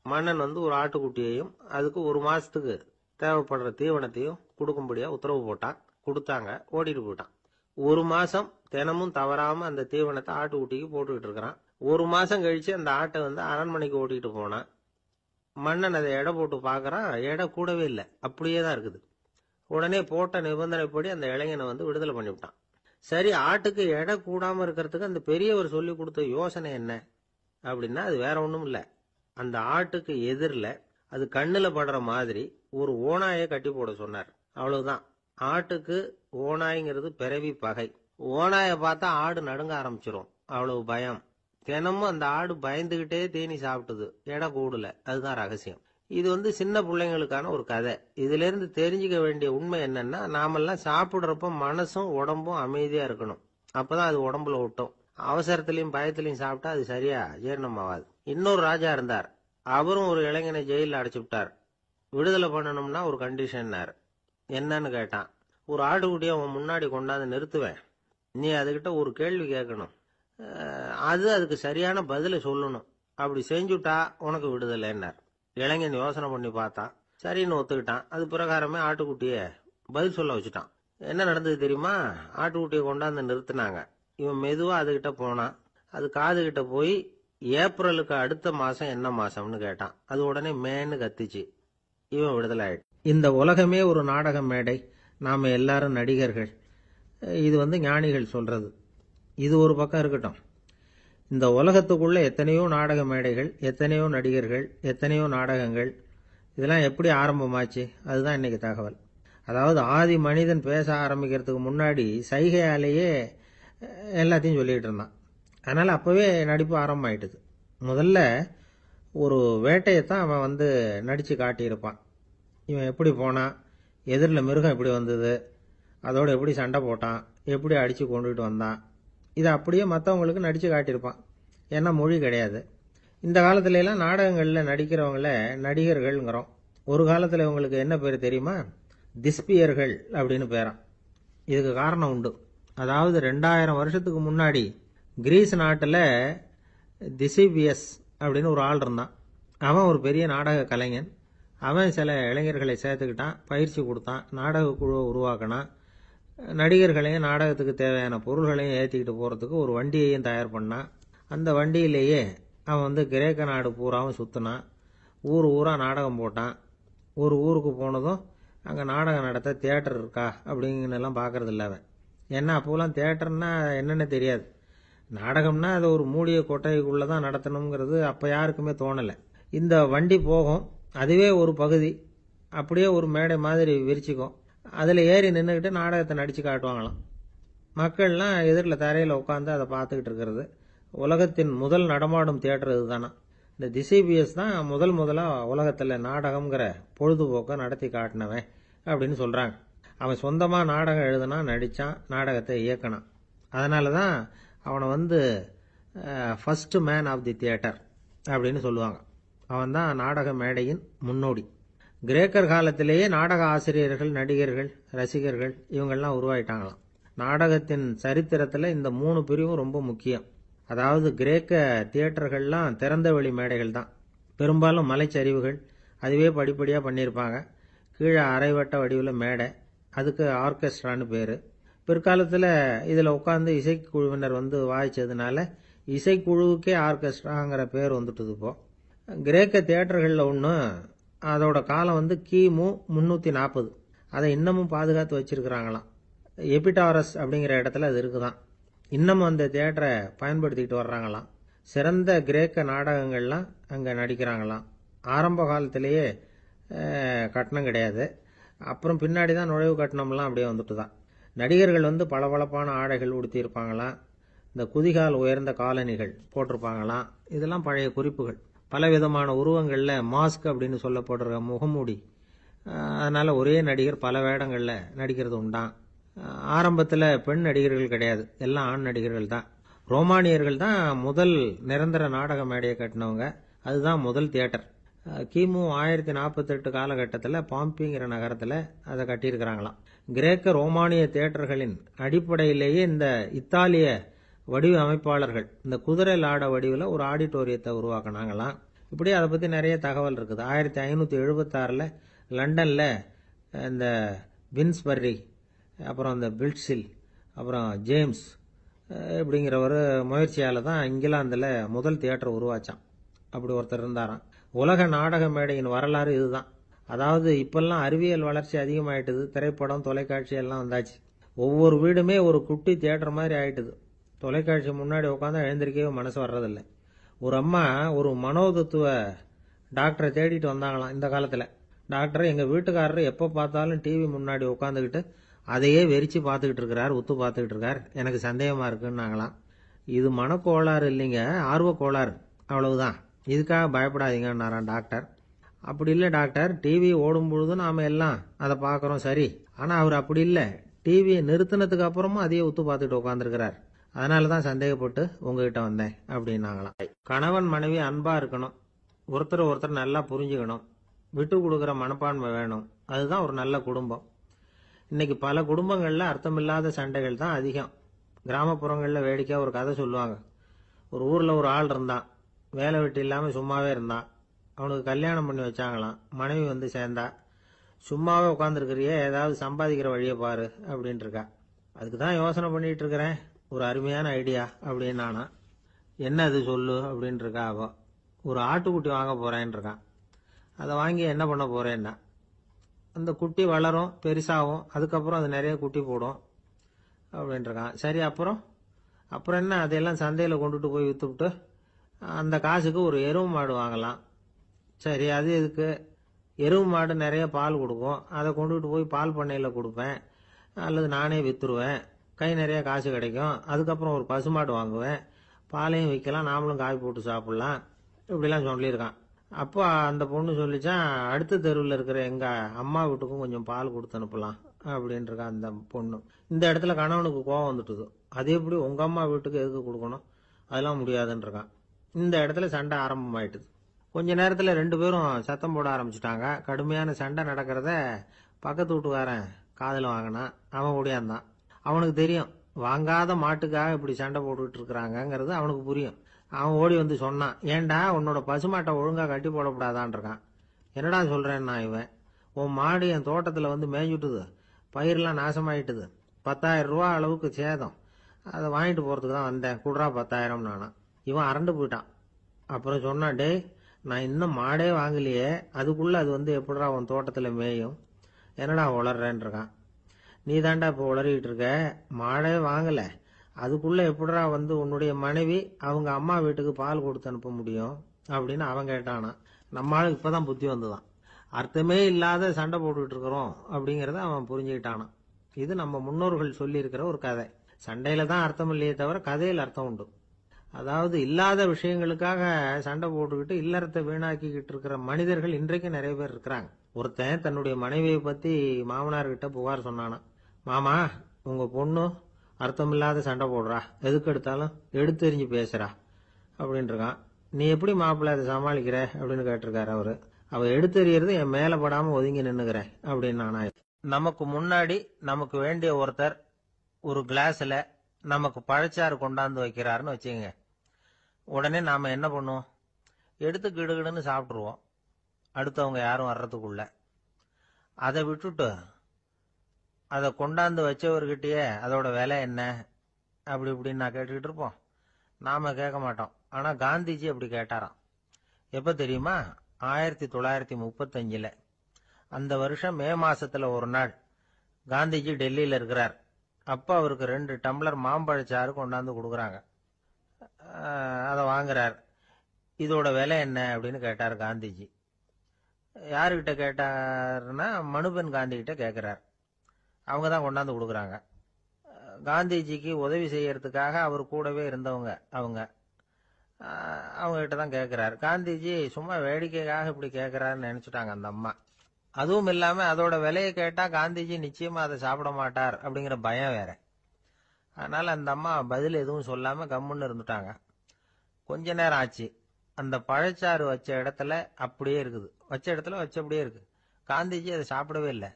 மன்னன் ஒரு ஆட்டுக்குட்டியையும் அதுக்கு 1 மாசத்துக்கு தேவைப்படுற தீவனத்தையும் கொடுக்கும்படியா உத்தரவு போட்டான். கொடுத்தாங்க, ஓடிட்டு போயிட்டான். 1 மாசம் தினமும் தவறாம அந்த தீவனத்தை ஆட்டுக்குட்டிக்கு போட்டுக்கிட்டு இருக்கிறான். 1 மாசம் கழிச்சு அந்த ஆட்டை அரண்மனைக்கு ஓட்டிட்டு போனான். மன்னன் அதை எடை போட்டு பார்க்கறான், எடை கூடவே இல்லை, அப்படியே தான் இருக்குது. உடனே போட்ட நிபந்தனைப்படி அந்த இளைஞனை விடுதலை பண்ணிவிட்டான். சரி, ஆட்டுக்கு எடை கூடாம இருக்கிறதுக்கு அந்த பெரியவர் சொல்லி கொடுத்த யோசனை என்ன அப்படின்னா, அது வேற ஒண்ணும் இல்லை. அந்த ஆட்டுக்கு எதிரில் அது கண்ணுல படுற மாதிரி ஒரு ஓநாயை கட்டி போட சொன்னார். அவ்வளவுதான். ஆட்டுக்கு ஓநாய்ங்கிறது பிறவி பகை. ஓநாயை பார்த்தா ஆடு நடுங்க ஆரம்பிச்சிரும், அவ்வளவு பயம். தினமும் அந்த ஆடு பயந்துகிட்டே தீனி சாப்பிட்டுது, எடை கூடல. அதுதான் ரகசியம். இது சின்ன பிள்ளைங்களுக்கான ஒரு கதை. இதுல இருந்து தெரிஞ்சுக்க வேண்டிய உண்மை என்னன்னா, நாமெல்லாம் சாப்பிடுறப்ப மனசும் உடம்பும் அமைதியா இருக்கணும். அப்பதான் அது உடம்புல ஒட்டும். அவசரத்திலையும் பயத்திலையும் சாப்பிட்டா அது சரியா ஜீரணம் ஆகாது. இன்னொரு ராஜா இருந்தார். அவரும் ஒரு இளைஞனை ஜெயிலில் அடைச்சு விட்டார். விடுதலை பண்ணணும்னா ஒரு கண்டிஷன்னாரு. என்னன்னு கேட்டான். ஒரு ஆட்டுக்குட்டியை அவன் முன்னாடி கொண்டாந்து நிறுத்துவேன், நீ அதுகிட்ட ஒரு கேள்வி கேட்கணும், அதுக்கு சரியான பதிலை சொல்லணும். அப்படி செஞ்சுட்டா உனக்கு விடுதலைன்னார். இளைஞன் யோசனை பண்ணி பார்த்தான். சரின்னு ஒத்துக்கிட்டான். அது பிரகாரமே ஆட்டுக்குட்டிய பதில் சொல்ல வச்சுட்டான். என்ன நடந்தது தெரியுமா? ஆட்டுக்குட்டியை கொண்டாந்து நிறுத்தினாங்க. இவன் மெதுவா அதுகிட்ட போனான். அது காது கிட்ட போய் ஏப்ரலுக்கு அடுத்த மாசம் என்ன மாசம்னு கேட்டான். அது உடனே மேன்னு கத்திச்சு. இவன் விடுதலை ஆயிட்டு. இந்த உலகமே ஒரு நாடக மேடை, நாம எல்லாரும் நடிகர்கள். இது ஞானிகள் சொல்றது. இது ஒரு பக்கம் இருக்கட்டும். இந்த உலகத்துக்குள்ள எத்தனையோ நாடக மேடைகள், எத்தனையோ நடிகர்கள், எத்தனையோ நாடகங்கள், இதெல்லாம் எப்படி ஆரம்பமாச்சு? அதுதான் இன்னைக்கு தகவல். அதாவது ஆதி மனிதன் பேச ஆரம்பிக்கிறதுக்கு முன்னாடி சைகையாலேயே எல்லாத்தையும் சொல்லிட்டு இருந்தான். அதனால அப்பவே நடிப்பு ஆரம்பமாயிட்டுது. முதல்ல ஒரு வேட்டையத்தான் அவன் நடிச்சு காட்டியிருப்பான். இவன் எப்படி போனான், எதிரில் மிருகம் எப்படி வந்தது, அதோட எப்படி சண்டை போட்டான், எப்படி அடிச்சு கொண்டுகிட்டு வந்தான், இதை அப்படியே மற்றவங்களுக்கு நடிச்சு காட்டியிருப்பான். ஏன்னா மொழி கிடையாது. இந்த காலத்துல எல்லாம் நாடகங்களில் நடிக்கிறவங்கள நடிகர்கள்ங்கிறோம். ஒரு காலத்தில் இவங்களுக்கு என்ன பேர் தெரியுமா? திஸ்பியர்கள் அப்படின்னு பேரான். இதுக்கு காரணம் உண்டு. அதாவது 2000 வருஷத்துக்கு முன்னாடி கிரீஸ் நாட்டில் திசிபியஸ் அப்படின்னு ஒரு ஆள் இருந்தான். அவன் ஒரு பெரிய நாடக கலைஞன். அவன் சில இளைஞர்களை சேர்த்துக்கிட்டான், பயிற்சி கொடுத்தான், நாடக குழுவை உருவாக்கினான். நடிகர்களையும் நாடகத்துக்கு தேவையான பொருள்களையும் ஏற்றிக்கிட்டு போகிறதுக்கு ஒரு வண்டியையும் தயார் பண்ணான். அந்த வண்டியிலேயே அவன் கிரேக்க நாடு பூராவும் சுற்றினான். ஊர் ஊராக நாடகம் போட்டான். ஒரு ஊருக்கு போனதும் அங்கே நாடகம் நடத்த தியேட்டர் இருக்கா அப்படிங்கலாம் பார்க்கறது இல்லை அவன். ஏன்னா அப்போலாம் தியேட்டர்னா என்னென்ன தெரியாது. நாடகம்னா அது ஒரு மூடிய கொட்டைக்குள்ளே தான் நடத்தணுங்கிறது அப்போ யாருக்குமே தோணலை. இந்த வண்டி போகும், அதுவே ஒரு பகுதி அப்படியே ஒரு மேடை மாதிரி விரிச்சிக்கும். அதில் ஏறி நின்றுக்கிட்டு நாடகத்தை நடித்து காட்டுவாங்களாம். மக்கள்லாம் எதிரில் தரையில் உட்காந்து அதை பார்த்துக்கிட்டு இருக்கிறது. உலகத்தின் முதல் நடமாடும் தியேட்டர் இதுதானா. இந்த திசிபியஸ் தான் முதலாக உலகத்தில் நாடகம்ங்கிற பொழுதுபோக்கை நடத்தி காட்டினவன் அப்படின்னு சொல்கிறாங்க. அவன் சொந்தமாக நாடகம் எழுதுனான், நடித்தான், நாடகத்தை இயக்கினான். அதனால தான் அவனை first man of the theatre அப்படின்னு சொல்லுவாங்க. அவன் தான் நாடக மேடையின் முன்னோடி. கிரேக்கர் காலத்திலேயே நாடக ஆசிரியர்கள், நடிகர்கள், ரசிகர்கள் இவங்கெல்லாம் உருவாயிட்டாங்களாம். நாடகத்தின் சரித்திரத்தில் இந்த 3 பிரிவும் ரொம்ப முக்கியம். அதாவது கிரேக்க தியேட்டர்கள்லாம் திறந்த வெளி மேடைகள் தான். பெரும்பாலும் மலைச்சரிவுகள், அதுவே படிப்படியாக பண்ணியிருப்பாங்க. கீழே அரைவட்ட வடிவில் மேடை, அதுக்கு ஆர்கெஸ்ட்ரான்னு பேர். பிற்காலத்தில் இதில் உட்காந்து இசைக்குழுவினர் வாய்ச்சதுனால இசைக்குழுவுக்கே ஆர்கெஸ்ட்ராங்கிற பேர் வந்துட்டுது. இப்போ கிரேக்க தியேட்டர்களில் ஒன்று, அதோட காலம் கிமு 340. அதை இன்னமும் பாதுகாத்து வச்சிருக்கிறாங்களாம். எபிடாரஸ் அப்படிங்கிற இடத்துல அது இருக்குதான். இன்னமும் அந்த தியேட்டரை பயன்படுத்திக்கிட்டு வர்றாங்களாம். சிறந்த கிரேக்க நாடகங்கள்லாம் அங்கே நடிக்கிறாங்களாம். ஆரம்ப காலத்திலேயே கட்டணம் கிடையாது. அப்புறம் பின்னாடி தான் நுழைவு கட்டணம்லாம் அப்படியே வந்துட்டு தான். நடிகர்கள் பளபளப்பான ஆடைகள் உடுத்தியிருப்பாங்களாம். இந்த குதிகால் உயர்ந்த காலணிகள் போட்டிருப்பாங்களாம். இதெல்லாம் பழைய குறிப்புகள். பலவிதமான உருவங்களில் மாஸ்க் அப்படின்னு சொல்லப்படுற முகமூடி. அதனால ஒரே நடிகர் பல வேடங்களில் நடிக்கிறது உண்டான். ஆரம்பத்தில் பெண் நடிகர்கள் கிடையாது, எல்லாம் ஆண் நடிகர்கள் தான். ரோமானியர்கள் தான் முதல் நிரந்தர நாடக மேடையை கட்டினவங்க. அதுதான் முதல் தியேட்டர். கிமு 1048 காலகட்டத்தில் பாம்பிங்கிற நகரத்தில் அதை கட்டியிருக்கிறாங்களாம். கிரேக்க ரோமானிய தியேட்டர்களின் அடிப்படையிலேயே இந்த இத்தாலிய வடிவ அமைப்பாளர்கள் இந்த குதிரை லாட வடிவில் ஒரு ஆடிட்டோரியத்தை உருவாக்கினாங்களாம். இப்படி அதை பற்றி நிறைய தகவல் இருக்குது. 1576 லண்டனில் இந்த பின்ஸ்பர்ரி, அப்புறம் இந்த பில்ட்ஸில், அப்புறம் ஜேம்ஸ் இப்படிங்கிறவர் முயற்சியால் தான் இங்கிலாந்தில் முதல் தியேட்டர் உருவாச்சான். அப்படி ஒருத்தர் இருந்தாராம். உலக நாடக மேடையின் வரலாறு இதுதான். அதாவது இப்பெல்லாம் அறிவியல் வளர்ச்சி அதிகமாயிட்டுது. திரைப்படம், தொலைக்காட்சி எல்லாம் வந்தாச்சு. ஒவ்வொரு வீடுமே ஒரு குட்டி தியேட்டர் மாதிரி ஆயிட்டுது. தொலைக்காட்சி முன்னாடி உட்காந்து எழுந்திருக்கவே மனசு வர்றதில்லை. ஒரு அம்மா ஒரு மனோதத்துவ டாக்டரை தேடிட்டு வந்தாங்களாம் இந்த காலத்தில். டாக்டர், எங்கள் வீட்டுக்காரர் எப்போ பார்த்தாலும் டிவி முன்னாடி உட்காந்துக்கிட்டு அதையே வெறிச்சு பார்த்துக்கிட்டு இருக்கிறார், உத்து பார்த்துக்கிட்டு இருக்கார், எனக்கு சந்தேகமாக இருக்குன்னாங்களாம். இது மனக்கோளாறு இல்லைங்க, ஆர்வ கோளாறு, அவ்வளவுதான், இதுக்காக பயப்படாதீங்கன்னாரான் டாக்டர். அப்படி இல்லை டாக்டர், டிவி ஓடும் பொழுது நாம் எல்லாம் அதை பார்க்குறோம், சரி. ஆனால் அவர் அப்படி இல்லை, டிவியை நிறுத்தினதுக்கு அப்புறமும் அதையே உத்து பார்த்துக்கிட்டு உட்காந்துருக்கிறார், அதனால தான் சந்தேகப்பட்டு உங்ககிட்ட வந்தேன் அப்படின்னாங்களாம். கணவன் மனைவி அன்பாக இருக்கணும், ஒருத்தர் நல்லா புரிஞ்சுக்கணும், விட்டு கொடுக்குற மனப்பான்மை வேணும். அதுதான் ஒரு நல்ல குடும்பம். இன்னைக்கு பல குடும்பங்களில் அர்த்தமில்லாத சண்டைகள் தான் அதிகம். கிராமப்புறங்களில் வேடிக்கையாக ஒரு கதை சொல்லுவாங்க. ஒரு ஊரில் ஒரு ஆள் இருந்தான், வேலை வெட்டி இல்லாமல் சும்மாவே இருந்தான். அவனுக்கு கல்யாணம் பண்ணி வச்சாங்களாம். மனைவி சேர்ந்தா. சும்மாவே உட்காந்துருக்கிறியே, ஏதாவது சம்பாதிக்கிற வழியை பாரு அப்படின்ட்டு இருக்கா. அதுக்கு தான் யோசனை பண்ணிட்டு இருக்கிறேன், ஒரு அருமையான ஐடியா அப்படின்னு நானா. என்ன அது சொல்லு அப்படின்னு இருக்கா அவ. ஒரு ஆட்டுக்குட்டி வாங்க போறேன்னு இருக்கான். அதை வாங்கி என்ன பண்ண போறேன்னா, அந்த குட்டி வளரும், பெருசாகும், அதுக்கப்புறம் அது நிறைய குட்டி போடும் அப்படின்னு இருக்கான். சரி, அப்புறம் அப்புறம் என்ன, அதையெல்லாம் சந்தையில் கொண்டுட்டு போய் விற்றுவிட்டு அந்த காசுக்கு ஒரு எருவு மாடு வாங்கலாம். சரி, அது எதுக்கு? எருவு மாடு நிறைய பால் கொடுக்கும், அதை கொண்டுகிட்டு போய் பால் பண்ணையில் கொடுப்பேன், அல்லது நானே விற்றுருவேன், கை நிறைய காசு கிடைக்கும். அதுக்கப்புறம் ஒரு பசுமாடு வாங்குவேன், பாலையும் விற்கலாம், நாமளும் காய் போட்டு சாப்பிட்லாம், இப்படிலாம் சொல்லியிருக்கான். அப்போ அந்த பொண்ணு சொல்லிச்சான், அடுத்த தெருவில் இருக்கிற எங்க அம்மா வீட்டுக்கும் கொஞ்சம் பால் கொடுத்து அனுப்பலாம் அப்படின்ட்டுருக்கான் அந்த பொண்ணு. இந்த இடத்துல கணவனுக்கு கோவம் வந்துட்டுது. அது எப்படி உங்க அம்மா வீட்டுக்கு எதுக்கு கொடுக்கணும், அதெல்லாம் முடியாதுன்னு இருக்கான். இந்த இடத்துல சண்டை ஆரம்பமாயிட்டுது. கொஞ்ச நேரத்துல ரெண்டு பேரும் சத்தம் போட ஆரம்பிச்சுட்டாங்க. கடுமையான சண்டை நடக்கிறத பக்கத்து வீட்டுக்காரன் காதுல வாங்கினான். அவன் ஓடியாந்தான். அவனுக்கு தெரியும், வாங்காத மாட்டுக்காக இப்படி சண்டை போட்டுக்கிட்டு இருக்கிறாங்கிறது அவனுக்கு புரியும். அவன் ஓடி வந்து சொன்னான், ஏண்டா உன்னோட பசுமாட்டை ஒழுங்கா கட்டி போடக்கூடாதான்னு இருக்கான். என்னடா சொல்றேன்னா இவன், உன் மாடு என் தோட்டத்துல வந்து மேய்ஞ்சுட்டுது, பயிரெல்லாம் நாசமாயிட்டுது, 10,000 ரூபா அளவுக்கு சேதம், அதை வாங்கிட்டு போறதுக்கு தான் வந்தேன், குடுறா 10,000 நானா. இவன் அரண்டு போயிட்டான். அப்புறம் சொன்னான், டேய் நான் இன்னும் மாடே வாங்கலையே, அதுக்குள்ள அது வந்து எப்படிடா உன் தோட்டத்துல மேயும், என்னடா உளர்றேன்னு இருக்கான். நீ தாண்டா இப்போ உளறிட்டு இருக்க, மாடே வாங்கல, அதுக்குள்ள எப்படிடா வந்து உன்னுடைய மனைவி அவங்க அம்மா வீட்டுக்கு பால் கொடுத்து அனுப்ப முடியும் அப்படின்னு அவன் கேட்டானா. நம்ம ஆளுக்கு இப்பதான் புத்தி வந்துதான், அர்த்தமே இல்லாத சண்டை போட்டுக்கிட்டு இருக்கிறோம் அப்படிங்கறத அவன் புரிஞ்சுக்கிட்டானான். இது நம்ம முன்னோர்கள் சொல்லி இருக்கிற ஒரு கதை. சண்டையில தான் அர்த்தம் இல்லையே தவிர கதையில் அர்த்தம் உண்டு. அதாவது இல்லாத விஷயங்களுக்காக சண்டை போட்டுக்கிட்டு இல்லறத்தை வீணாக்கிக்கிட்டு இருக்கிற மனிதர்கள் இன்றைக்கு நிறைய பேர் இருக்கிறாங்க. ஒருத்தன் தன்னுடைய மனைவியை பத்தி மாமனார்கிட்ட புகார் சொன்னானா, மாமா உங்க பொண்ணு அர்த்தமில்லாத சண்டை போடுறா, எதுக்கு எடுத்தாலும் எடுத்தெறிஞ்சு பேசுறா அப்படின்னு இருக்கான். நீ எப்படி மாப்பிள்ளை அதை சமாளிக்கிற அப்படின்னு கேட்டிருக்காரு அவரு. அவ எடுத்தெறியறது என் மேல படாம ஒதுங்கி நின்னுக்கிற அப்படின்னு நானா. நமக்கு முன்னாடி நமக்கு வேண்டிய ஒருத்தர் ஒரு கிளாஸ்ல நமக்கு பழச்சாறு கொண்டாந்து வைக்கிறாருன்னு வச்சுக்கோங்க. உடனே நாம என்ன பண்ணுவோம், எடுத்து கிடுகிடுன்னு சாப்பிட்டுருவோம் அடுத்தவங்க யாரும் வர்றதுக்குள்ள. அதை விட்டுட்டு அதை கொண்டாந்து வச்சவர்கிட்டயே அதோட விலை என்ன அப்படி இப்படின்னு நான் கேட்டுக்கிட்டு இருப்போம். நாம கேட்க மாட்டோம். ஆனா காந்திஜி அப்படி கேட்டாராம். எப்ப தெரியுமா, 1935. அந்த வருஷம் மே மாசத்துல ஒரு நாள் காந்திஜி டெல்லியில இருக்கிறார். அப்ப அவருக்கு 2 டம்ளர் மாம்பழச்சாறு கொண்டாந்து கொடுக்குறாங்க. அதை வாங்குறார். இதோட விலை என்ன அப்படின்னு கேட்டார் காந்திஜி. யாருகிட்ட கேட்டாருன்னா மனுபென் காந்தி கிட்ட கேட்கிறார். அவங்க தான் கொண்டாந்து கொடுக்குறாங்க. காந்திஜிக்கு உதவி செய்யறதுக்காக அவர் கூடவே இருந்தவங்க அவங்க கிட்ட தான் கேட்கிறார். காந்திஜி சும்மா வேடிக்கைக்காக இப்படி கேட்கிறாருன்னு நினைச்சுட்டாங்க அந்த அம்மா. அதுவும் இல்லாம அதோட விலையை கேட்டா காந்திஜி நிச்சயமா அதை சாப்பிட மாட்டார் அப்படிங்கிற பயம் வேற. அதனால அந்த அம்மா பதில் எதுவும் சொல்லாம கம்முன்னு இருந்துட்டாங்க. கொஞ்ச நேரம் ஆச்சு. அந்த பழச்சாறு வச்ச இடத்துல அப்படியே இருக்குது, வச்ச இடத்துல வச்சபடியே இருக்கு. காந்திஜி அதை சாப்பிடவே இல்லை.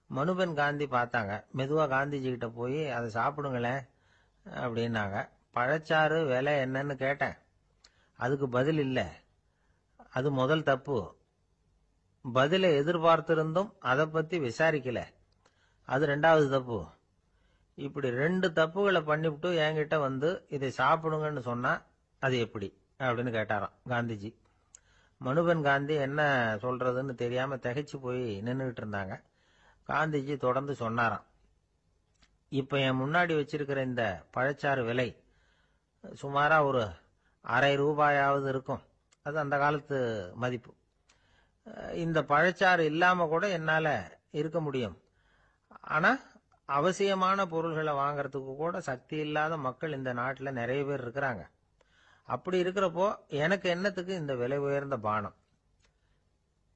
மனுபென் காந்தி பார்த்தாங்க. மெதுவா காந்திஜி கிட்ட போய் அதை சாப்பிடுங்களேன் அப்படின்னாங்க. பழச்சாறு விலை என்னன்னு கேட்டேன், அதுக்கு பதில் இல்லை. அது முதல் தப்பு. பதிலை எதிர்பார்த்திருந்தும் அதை பத்தி விசாரிக்கல, அது 2வது தப்பு. இப்படி 2 தப்புகளை பண்ணிவிட்டு என்கிட்ட வந்து இதை சாப்பிடுங்கன்னு சொன்னா அது எப்படி அப்படின்னு கேட்டாராம் காந்திஜி. மனுபென் காந்தி என்ன சொல்றதுன்னு தெரியாம திகைச்சு போய் நின்றுகிட்டு இருந்தாங்க. காந்திஜி தொடர்ந்து சொன்னாராம், இப்ப என் முன்னாடி வச்சிருக்கிற இந்த பழச்சாறு விலை சுமாரா ஒரு அரை ரூபாயாவது இருக்கும். அது அந்த காலத்து மதிப்பு. இந்த பழச்சாறு இல்லாம கூட என்னால இருக்க முடியும். ஆனா அவசியமான பொருள்களை வாங்கறதுக்கு கூட சக்தி இல்லாத மக்கள் இந்த நாட்டில் நிறைய பேர் இருக்கிறாங்க. அப்படி இருக்கிறப்போ எனக்கு என்னத்துக்கு இந்த விலை உயர்ந்த பானம்?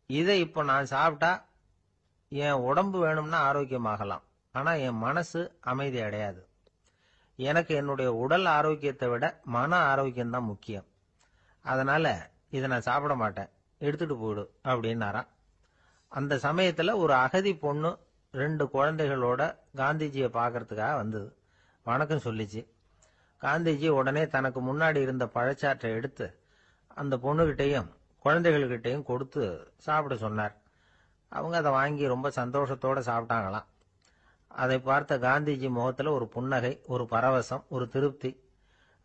இதை இப்ப நான் சாப்பிட்டா என் உடம்பு வேணும்னா ஆரோக்கியமாகலாம், ஆனா என் மனசு அமைதி அடையாது. எனக்கு என்னுடைய உடல் ஆரோக்கியத்தை விட மன ஆரோக்கியம் தான் முக்கியம். அதனால இதை நான் சாப்பிட மாட்டேன், எடுத்துட்டு போயிடு அப்படின்னாராம். அந்த சமயத்துல ஒரு அகதி பொண்ணு 2 குழந்தைகளோட காந்திஜியை பார்க்கறதுக்காக வந்தது. வணக்கம் சொல்லிச்சு. காந்திஜி உடனே தனக்கு முன்னாடி இருந்த பழச்சாற்றை எடுத்து அந்த பொண்ணுகிட்டையும் குழந்தைகள்கிட்டையும் கொடுத்து சாப்பிட சொன்னார். அவங்க அதை வாங்கி ரொம்ப சந்தோஷத்தோட சாப்பிட்டாங்களாம். அதை பார்த்த காந்திஜி முகத்துல ஒரு புன்னகை, ஒரு பரவசம், ஒரு திருப்தி.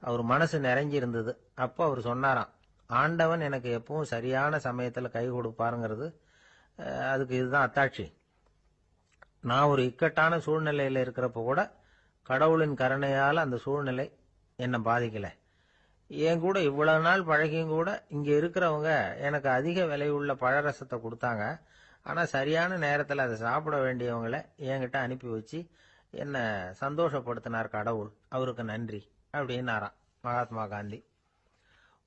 அவர் மனசு நிறைஞ்சி இருந்தது. அப்போ அவர் சொன்னாராம், ஆண்டவன் எனக்கு எப்பவும் சரியான சமயத்துல கை கொடுப்பாருங்கிறது அதுக்கு இதுதான் அத்தாட்சி. நான் ஒரு இக்கட்டான சூழ்நிலையில இருக்கிறப்ப கூட கடவுளின் கருணையால அந்த சூழ்நிலை என்னை பாதிக்கல. என் கூட இவ்வளவு நாள் பழகியும் கூட இங்க இருக்கிறவங்க எனக்கு அதிக விலையுள்ள பழரசத்தை கொடுத்தாங்க. ஆனா சரியான நேரத்துல அதை சாப்பிட வேண்டியவங்களை என்கிட்ட அனுப்பி வச்சு என்ன சந்தோஷப்படுத்தினார் கடவுள், அவருக்கு நன்றி அப்படின்னாராம் மகாத்மா காந்தி.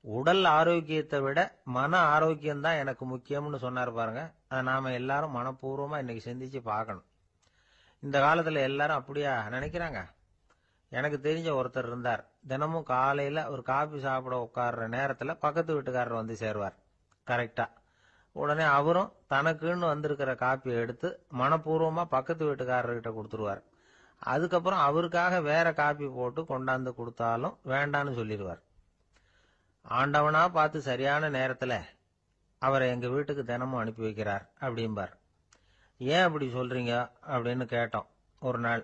உடல் ஆரோக்கியத்தை விட மன ஆரோக்கியம்தான் எனக்கு முக்கியம்னு சொன்னார் பாருங்க. அதை நாம எல்லாரும் மனப்பூர்வமா இன்னைக்கு சிந்திச்சு பார்க்கணும். இந்த காலத்துல எல்லாரும் அப்படியா நினைக்கிறாங்க? எனக்கு தெரிஞ்ச ஒருத்தர் இருந்தார். தினமும் காலையில ஒரு காபி சாப்பிட உட்கார்ற நேரத்துல பக்கத்து வீட்டுக்காரர் வந்து சேருவார் கரெக்டா. உடனே அவரும் தனக்குன்னு வந்திருக்கிற காப்பியை எடுத்து மனப்பூர்வமா பக்கத்து வீட்டுக்காரர்கிட்ட கொடுத்துருவார். அதுக்கப்புறம் அவருக்காக வேற காப்பி போட்டு கொண்டாந்து கொடுத்தாலும் வேண்டான்னு சொல்லிடுவார். ஆண்டவனா பார்த்து சரியான நேரத்துல அவரை எங்க வீட்டுக்கு தினமும் அனுப்பி வைக்கிறார் அப்படிம்பார். ஏன் அப்படி சொல்றீங்க அப்படின்னு கேட்டோம் ஒரு நாள்.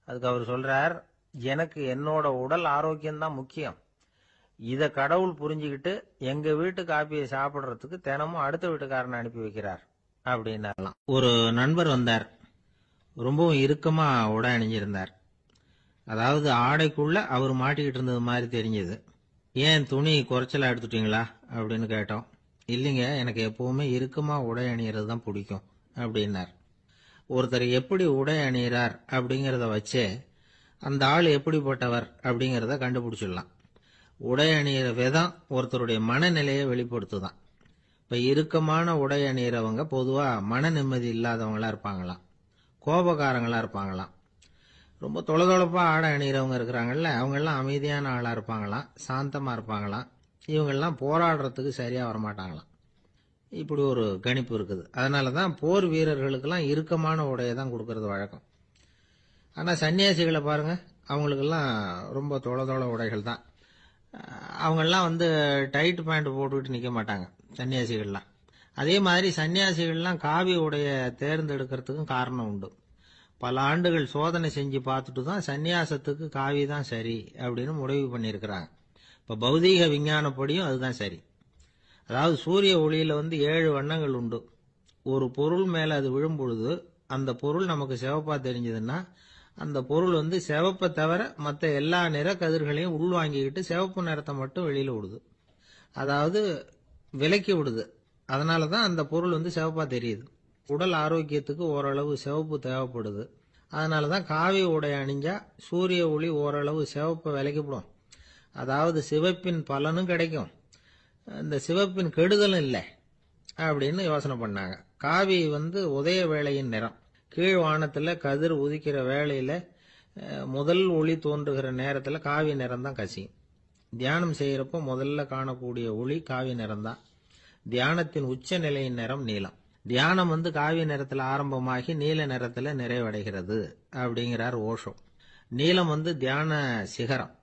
அதுக்கு அவர் சொல்றார், எனக்கு என்னோட உடல் ஆரோக்கியம்தான் முக்கியம். இத கடவுள் புரிஞ்சுக்கிட்டு எங்க வீட்டு காப்பியை சாப்பிடுறதுக்கு தினமும் அடுத்த வீட்டுக்காரனை அனுப்பி வைக்கிறார் அப்படின்னாலாம். ஒரு நண்பர் வந்தார். ரொம்பவும் இறுக்கமா உடை அணிஞ்சிருந்தார். அதாவது ஆடைக்குள்ள அவர் மாட்டிக்கிட்டு இருந்தது மாதிரி தெரிஞ்சது. ஏன் துணி குறைச்சலா எடுத்துட்டீங்களா அப்படின்னு கேட்டோம். இல்லைங்க, எனக்கு எப்பவுமே இறுக்கமா உடை அணியறது தான் பிடிக்கும் அப்படின்னார். ஒருத்தர் எப்படி உடை அணிகிறார் அப்படிங்கறத வச்சே அந்த ஆள் எப்படிப்பட்டவர் அப்படிங்கறத கண்டுபிடிச்சிடலாம். உடை அணிகிற விதம் ஒருத்தருடைய மனநிலையை வெளிப்படுத்துதான். இப்ப இறுக்கமான உடை அணிகிறவங்க பொதுவா மன நிம்மதி இல்லாதவங்களா இருப்பாங்களாம், கோபக்காரங்களா இருப்பாங்களாம். ரொம்ப தொலைதொழப்பா ஆடை அணிகிறவங்க இருக்கிறாங்கல்ல, அவங்க எல்லாம் அமைதியான ஆளா இருப்பாங்களாம், சாந்தமா இருப்பாங்களாம். இவங்கெல்லாம் போராடுறதுக்கு சரியா வரமாட்டாங்களாம். இப்படி ஒரு கணிப்பு இருக்குது. அதனாலதான் போர் வீரர்களுக்கெல்லாம் இறுக்கமான உடையை தான் கொடுக்கறது வழக்கம். ஆனா சன்னியாசிகளை பாருங்க, அவங்களுக்கெல்லாம் ரொம்ப தொலை உடைகள் தான். அவங்கெல்லாம் வந்து டைட் பேண்ட் போட்டுக்கிட்டு நிக்க மாட்டாங்க சன்னியாசிகள்லாம். அதே மாதிரி சன்னியாசிகள்லாம் காவி உடைய தேர்ந்தெடுக்கிறதுக்கும் காரணம் உண்டு. பல ஆண்டுகள் சோதனை செஞ்சு பார்த்துட்டு தான் சன்னியாசத்துக்கு காவி தான் சரி அப்படின்னு முடிவு பண்ணியிருக்கிறாங்க. இப்ப பௌதீக விஞ்ஞானப்படியும் அதுதான் சரி. அதாவது சூரிய ஒளியில வந்து 7 வண்ணங்கள் உண்டு. ஒரு பொருள் மேல அது விழும் பொழுது அந்த பொருள் நமக்கு சிவப்பா தெரிஞ்சதுன்னா அந்த பொருள் வந்து சிவப்பை தவிர மற்ற எல்லா நிற கதிர்களையும் உள்வாங்கிக்கிட்டு சிவப்பு நிறத்தை மட்டும் வெளியில விடுது. அதாவது விலக்கி விடுது. அதனாலதான் அந்த பொருள் வந்து சிவப்பா தெரியுது. உடல் ஆரோக்கியத்துக்கு ஓரளவு சிவப்பு தேவைப்படுது. அதனாலதான் காவி உடை அணிஞ்சா சூரிய ஒளி ஓரளவு சிவப்பை விலக்கிவிடும். அதாவது சிவப்பின் பலனும் கிடைக்கும், இந்த சிவப்பின் கெடுதலும் இல்லை அப்படின்னு யோசனை பண்ணாங்க. காவி வந்து உதய வேளையின் நிறம். கீழ் வானத்துல கதிர் உதிக்கிற வேளையில முதல் ஒளி தோன்றுகிற நேரத்துல காவி நிறம் தான் கசியும். தியானம் செய்யறப்போ முதல்ல காணக்கூடிய ஒளி காவி நிறம் தான். தியானத்தின் உச்ச நிலையின் நிறம் நீலம். தியானம் வந்து காவி நிறத்துல ஆரம்பமாகி நீல நிறத்துல நிறைவடைகிறது அப்படிங்கிறார் ஓஷோ. நீலம் வந்து தியான சிகரம்,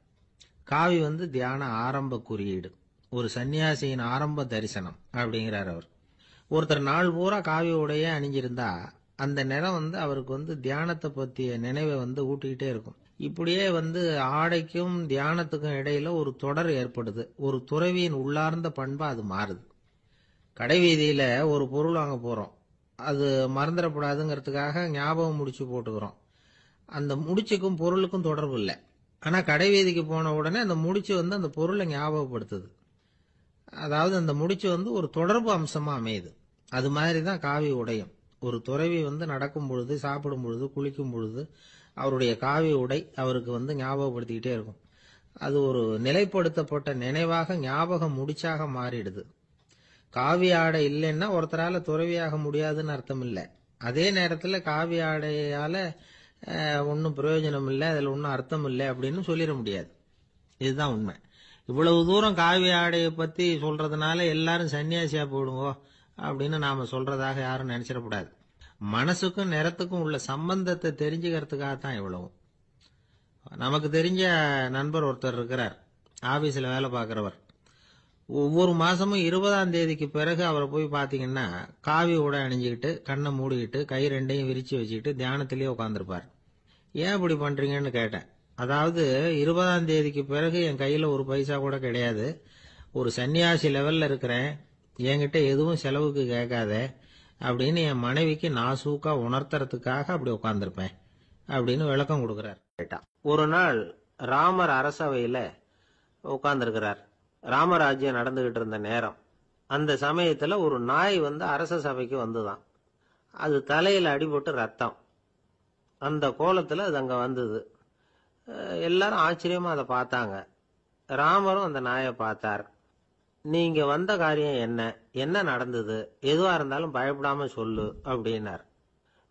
காவி வந்து தியான ஆரம்ப குறியீடு, ஒரு சன்னியாசியின் ஆரம்ப தரிசனம் அப்படிங்கிறார் அவர். ஒருத்தர் நாள் பூரா காவி உடைய அணிஞ்சிருந்தா அந்த நிறம் வந்து அவருக்கு வந்து தியானத்தை பற்றிய நினைவை வந்து ஊட்டிக்கிட்டே இருக்கும். இப்படியே வந்து ஆடைக்கும் தியானத்துக்கும் இடையில ஒரு தொடர் ஏற்படுது. ஒரு துறவியின் உள்ளார்ந்த பண்பா அது மாறுது. கடைவீதியில ஒரு பொருள் வாங்க போறோம், அது மறந்துடக்கூடாதுங்கிறதுக்காக ஞாபகம் முடிச்சு போட்டுக்கிறோம். அந்த முடிச்சுக்கும் பொருளுக்கும் தொடர்பு இல்லை. ஆனா கடைவீதிக்கு போன உடனே அந்த முடிச்சு வந்து அந்த பொருளை ஞாபகப்படுத்துது. அதாவது அந்த முடிச்சு வந்து ஒரு தொடர்பு அம்சமா அமையுது. அது மாதிரிதான் காவி உடையும். ஒரு துறவி வந்து நடக்கும் பொழுது, சாப்பிடும் பொழுது, குளிக்கும் பொழுது அவருடைய காவி உடை அவருக்கு வந்து ஞாபகப்படுத்திக்கிட்டே இருக்கும். அது ஒரு நிலைப்படுத்தப்பட்ட நினைவாக ஞாபக முடிச்சாக மாறிடுது. காவி ஆடை இல்லைன்னா ஒருத்தரால துறவியாக முடியாதுன்னு அர்த்தம் இல்லை. அதே நேரத்துல காவி ஆடையால ஒன்னும் பிரயோஜனம் இல்லை, அதுல ஒன்னும் அர்த்தம் இல்லை அப்படின்னு சொல்லிட முடியாது. இதுதான் உண்மை. இவ்வளவு தூரம் காவி ஆடையை பத்தி சொல்றதுனால எல்லாரும் சன்னியாசியா போயிடுங்கோ அப்படின்னு நாம சொல்றதாக யாரும் நினைச்சிடக்கூடாது. மனசுக்கும் நிறத்துக்கும் உள்ள சம்பந்தத்தை தெரிஞ்சுக்கிறதுக்காகத்தான் இவ்வளவு. நமக்கு தெரிஞ்ச நண்பர் ஒருத்தர் இருக்கிறார், ஆபீஸ்ல வேலை பார்க்கிறவர். ஒவ்வொரு மாசமும் 20ஆம் தேதிக்கு பிறகு அவரை போய் பாத்தீங்கன்னா காவி உடை அணிஞ்சுக்கிட்டு கண்ணை மூடிக்கிட்டு கை ரெண்டையும் விரிச்சு வச்சுக்கிட்டு தியானத்திலேயே உட்காந்துருப்பார். ஏன் இப்படி பண்றீங்கன்னு கேட்டேன். அதாவது 20ஆம் தேதிக்கு பிறகு என் கையில ஒரு பைசா கூட கிடையாது, ஒரு சன்னியாசி லெவல்ல இருக்கிறேன், என்கிட்ட எதுவும் செலவுக்கு கேட்காத அப்படின்னு என் மனைவிக்கு நாசூக்கா உணர்த்துறதுக்காக அப்படி உட்கார்ந்திருப்பேன் அப்படின்னு விளக்கம் கொடுக்கிறார். ஒரு நாள் ராமர் அரசவையில உட்கார்ந்திருக்கிறார். ராமராஜ்யம் நடந்துகிட்டு இருந்த நேரம். அந்த சமயத்துல ஒரு நாய் வந்து அரச சபைக்கு வந்துதான். அது தலையில அடிபட்டு ரத்தம். அந்த கோலத்துல அது அங்க வந்தது. எல்லாரும் ஆச்சரியமா அதை பார்த்தாங்க. ராமரும் அந்த நாயை பார்த்தார். நீங்க வந்த காரியம் என்ன, என்ன நடந்தது, எதுவா இருந்தாலும் பயப்படாம சொல்லு அப்படின்னார்.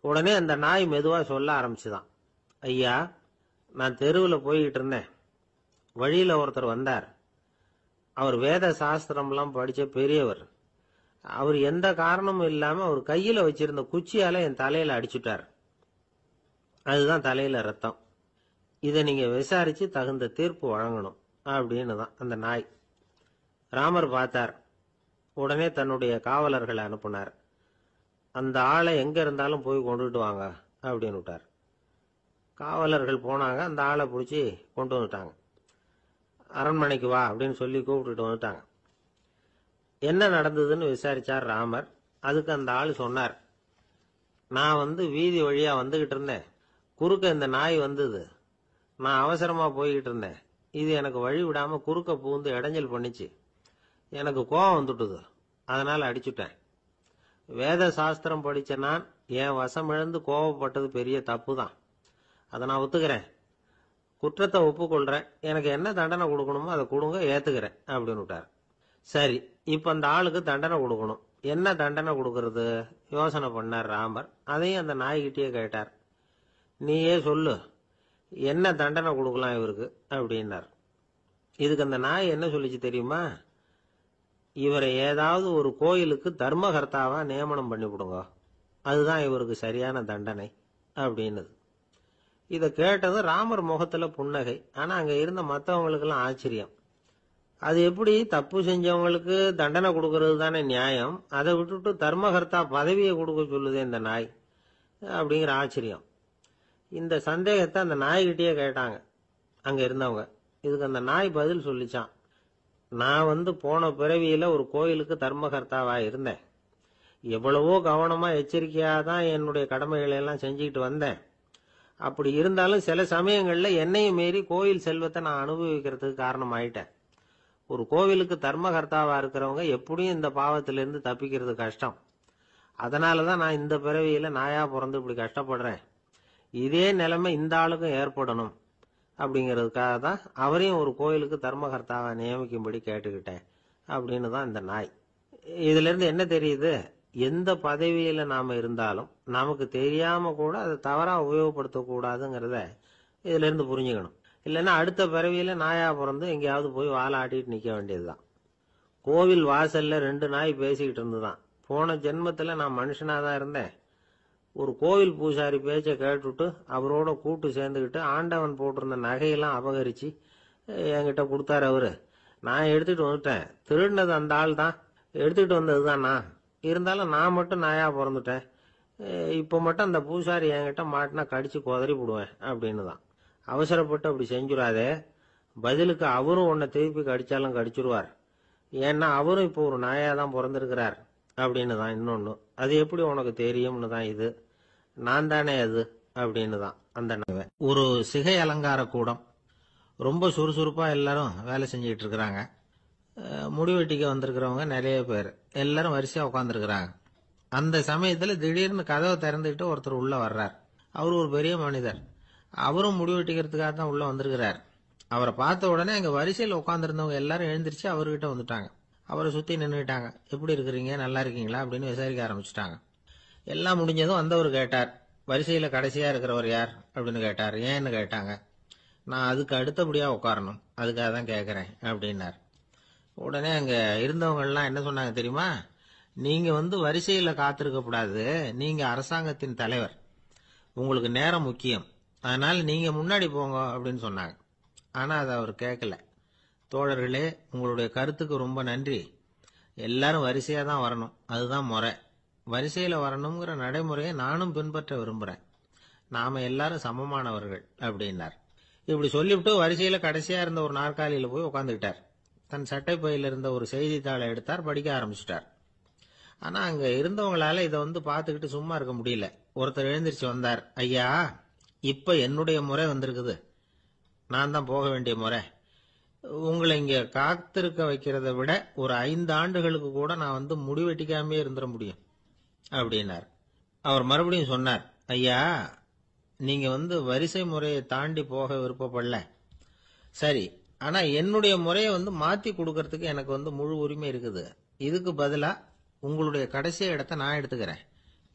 உடனே அந்த நாய் மெதுவா சொல்ல ஆரம்பிச்சுதான். ஐயா, நான் தெருவில் போய்கிட்டு இருந்தேன். வழியில ஒருத்தர் வந்தார். அவர் வேத சாஸ்திரம்லாம் படிச்ச பெரியவர். அவர் எந்த காரணமும் இல்லாம அவர் கையில வச்சிருந்த குச்சியால என் தலையில அடிச்சுட்டார். அதுதான் தலையில ரத்தம். இதை நீங்க விசாரிச்சு தகுந்த தீர்ப்பு வழங்கணும் அப்படின்னு தான் அந்த நாய். ராமர் பார்த்தார். உடனே தன்னுடைய காவலர்களை அனுப்புனார். அந்த ஆளை எங்க இருந்தாலும் போய் கொண்டுட்டு வாங்க அப்படின்னு விட்டார். காவலர்கள் போனாங்க. அந்த ஆளை பிடிச்சி கொண்டு வந்துட்டாங்க. அரண்மனைக்கு வா அப்படின்னு சொல்லி கூப்பிட்டுட்டு வந்துட்டாங்க. என்ன நடந்ததுன்னு விசாரிச்சார் ராமர். அதுக்கு அந்த ஆள் சொன்னார், நான் வந்து வீதி வழியா வந்துகிட்டு இருந்தேன். குறுக்க இந்த நாய் வந்தது. நான் அவசரமா போய்கிட்டு இருந்தேன். இது எனக்கு வழி விடாம குறுக்க பூந்து இடைஞ்சல் பண்ணிச்சு. எனக்கு கோபம் வந்துட்டுது. அதனால அடிச்சுட்டேன். வேத சாஸ்திரம் படிச்ச நான் என் வசம் இழந்து கோபப்பட்டது பெரிய தப்பு தான். அதை நான் ஒத்துக்கிறேன். குற்றத்தை ஒப்புக்கொள்றேன். எனக்கு என்ன தண்டனை கொடுக்கணுமோ அதை கொடுங்க, ஏத்துக்கிறேன் அப்படின்னு விட்டார். சரி, இப்ப அந்த ஆளுக்கு தண்டனை கொடுக்கணும். என்ன தண்டனை கொடுக்கறது யோசனை பண்ணார் ராமர். அதையும் அந்த நாய்கிட்டயே கேட்டார். நீயே சொல்லு, என்ன தண்டனை கொடுக்கலாம் இவருக்கு அப்படின்னார். இதுக்கு அந்த நாய் என்ன சொல்லிச்சு தெரியுமா? இவரை ஏதாவது ஒரு கோயிலுக்கு தர்மகர்த்தாவா நியமனம் பண்ணி விடுங்க, அதுதான் இவருக்கு சரியான தண்டனை அப்படின்னது. இதை கேட்டது ராமர் முகத்துல புன்னகை. ஆனா அங்க இருந்த மற்றவங்களுக்கு எல்லாம் ஆச்சரியம். அது எப்படி தப்பு செஞ்சவங்களுக்கு தண்டனை கொடுக்கறது தானே நியாயம், அதை விட்டுட்டு தர்மகர்த்தா பதவியை கொடுக்க சொல்லுதே இந்த நாய் அப்படிங்கிற ஆச்சரியம். இந்த சந்தேகத்தை அந்த நாய்கிட்டயே கேட்டாங்க அங்க இருந்தவங்க. இதுக்கு அந்த நாய் பதில் சொல்லிச்சான். நான் வந்து போன பிறவியில ஒரு கோயிலுக்கு தர்மகர்த்தாவா இருந்தேன். எவ்வளவோ கவனமா எச்சரிக்கையா தான் என்னுடைய கடமைகளை எல்லாம் செஞ்சுக்கிட்டு வந்தேன். அப்படி இருந்தாலும் சில சமயங்கள்ல என்னையும் மீறி கோயில் செல்வத்தை நான் அனுபவிக்கிறதுக்கு காரணம் ஆயிட்டேன். ஒரு கோவிலுக்கு தர்மகர்த்தாவா இருக்கிறவங்க எப்படியும் இந்த பாவத்திலிருந்து தப்பிக்கிறது கஷ்டம். அதனாலதான் நான் இந்த பிறவியில நாயா பிறந்து இப்படி கஷ்டப்படுறேன். இதே நிலைமை இந்த ஆளுக்கும் ஏற்படணும் அப்படிங்கிறதுக்காக தான் அவரையும் ஒரு கோயிலுக்கு தர்மகர்த்தாவை நியமிக்கும்படி கேட்டுக்கிட்டேன் அப்படின்னு தான் இந்த நாய். இதுல இருந்து என்ன தெரியுது? எந்த பதவியில நாம இருந்தாலும் நமக்கு தெரியாம கூட அதை தவறா உபயோகப்படுத்தக்கூடாதுங்கிறத இதுல இருந்து புரிஞ்சுக்கணும். இல்லைன்னா அடுத்த பிறவியில நாயா பிறந்து எங்கேயாவது போய் வாலாட்டிட்டு நிக்க வேண்டியதுதான். கோவில் வாசல்ல 2 நாய் பேசிக்கிட்டு இருந்துதான். போன ஜென்மத்துல நான் மனுஷனாதான் இருந்தேன். ஒரு கோவில் பூசாரி பேச்ச கேட்டுட்டு அவரோட கூட்டு சேர்ந்துக்கிட்டு ஆண்டவன் போட்டிருந்த நகையெல்லாம் அபகரிச்சு என்கிட்ட கொடுத்தாரு அவரு. நான் எடுத்துட்டு வந்துட்டேன். திருடினது அந்த ஆள் தான், எடுத்துக்கிட்டு வந்ததுதான் நான். இருந்தாலும் நான் மட்டும் நாயா பிறந்துட்டேன். இப்ப மட்டும் அந்த பூசாரி என்கிட்ட மாட்டினா கடிச்சு குதறி போடுவேன் அப்படின்னு தான். அவசரப்பட்டு அப்படி செஞ்சுடாதே. பதிலுக்கு அவரும் உன்னை திருப்பி கடிச்சாலும் கடிச்சிருவார். ஏன்னா அவரும் இப்போ ஒரு நாயா தான் பிறந்திருக்கிறார் அப்படின்னு தான் இன்னொன்னு. அது எப்படி உனக்கு தெரியும்னு தான் இது. நான் தானே அது அப்படின்னு தான் அந்த நாய். ஒரு சிகை அலங்கார கூடம். ரொம்ப சுறுசுறுப்பா எல்லாரும் வேலை செஞ்சுக்கிட்டு இருக்கிறாங்க. முடிவெட்டிக்க வந்திருக்கிறவங்க நிறைய பேர். எல்லாரும் வரிசையா உட்காந்துருக்கிறாங்க. அந்த சமயத்துல திடீர்னு கதவை திறந்துட்டு ஒருத்தர் உள்ள வர்றார். அவர் ஒரு பெரிய மனிதர். அவரும் முடிவெட்டிக்கிறதுக்காக தான் உள்ள வந்திருக்கிறார். அவரை பார்த்த உடனே அங்க வரிசையில் உட்காந்துருந்தவங்க எல்லாரும் எழுந்திருச்சு அவர்கிட்ட வந்துட்டாங்க. அவரை சுத்தி நின்றுட்டாங்க. எப்படி இருக்கிறீங்க, நல்லா இருக்கீங்களா அப்படின்னு விசாரிக்க ஆரம்பிச்சுட்டாங்க. எல்லாம் முடிஞ்சதும் வந்தவர் கேட்டார், வரிசையில கடைசியா இருக்கிறவர் யார் அப்படின்னு கேட்டார். ஏன்னு கேட்டாங்க. நான் அதுக்கு அடுத்தபடியா உட்காரணும், அதுக்காக தான் கேட்கறேன் அப்படின்னார். உடனே அங்க இருந்தவங்க எல்லாம் என்ன சொன்னாங்க தெரியுமா? நீங்க வந்து வரிசையில காத்திருக்க கூடாது, நீங்க அரசாங்கத்தின் தலைவர், உங்களுக்கு நேரம் முக்கியம், அதனால நீங்க முன்னாடி போங்க அப்படின்னு சொன்னாங்க. ஆனா அதை அவர் கேட்கல. தோழர்களே, உங்களுடைய கருத்துக்கு ரொம்ப நன்றி. எல்லாரும் வரிசையா தான் வரணும், அதுதான் முறை. வரிசையில வரணுங்கிற நடைமுறையை நானும் பின்பற்ற விரும்புறேன். நாம எல்லாரும் சமமானவர்கள் அப்படின்னார். இப்படி சொல்லிவிட்டு வரிசையில கடைசியா இருந்த ஒரு நாற்காலியில போய் உட்காந்துக்கிட்டார். தன் சட்டை பையில இருந்த ஒரு செய்தித்தாளை எடுத்தார், படிக்க ஆரம்பிச்சிட்டார். ஆனா அங்க இருந்தவங்களால இதை பார்த்துக்கிட்டு சும்மா இருக்க முடியல. ஒருத்தர் எழுந்திருச்சு வந்தார். ஐயா, இப்ப என்னுடைய முறை வந்திருக்குது, நான் தான் போக வேண்டிய முறை. உங்களை இங்க காத்திருக்க வைக்கிறத விட ஒரு 5 ஆண்டுகளுக்கு கூட நான் முடிவெட்டிக்காமே இருந்துட முடியும் அப்படின்னார். அவர் மறுபடியும் சொன்னார், ஐயா, நீங்க வரிசை முறையை தாண்டி போக விருப்பப்படல, சரி. ஆனா என்னுடைய முறையை மாத்தி கொடுக்கறதுக்கு எனக்கு முழு உரிமை இருக்குது. இதுக்கு பதிலா உங்களுடைய கடைசி இடத்தை நான் எடுத்துக்கிறேன்,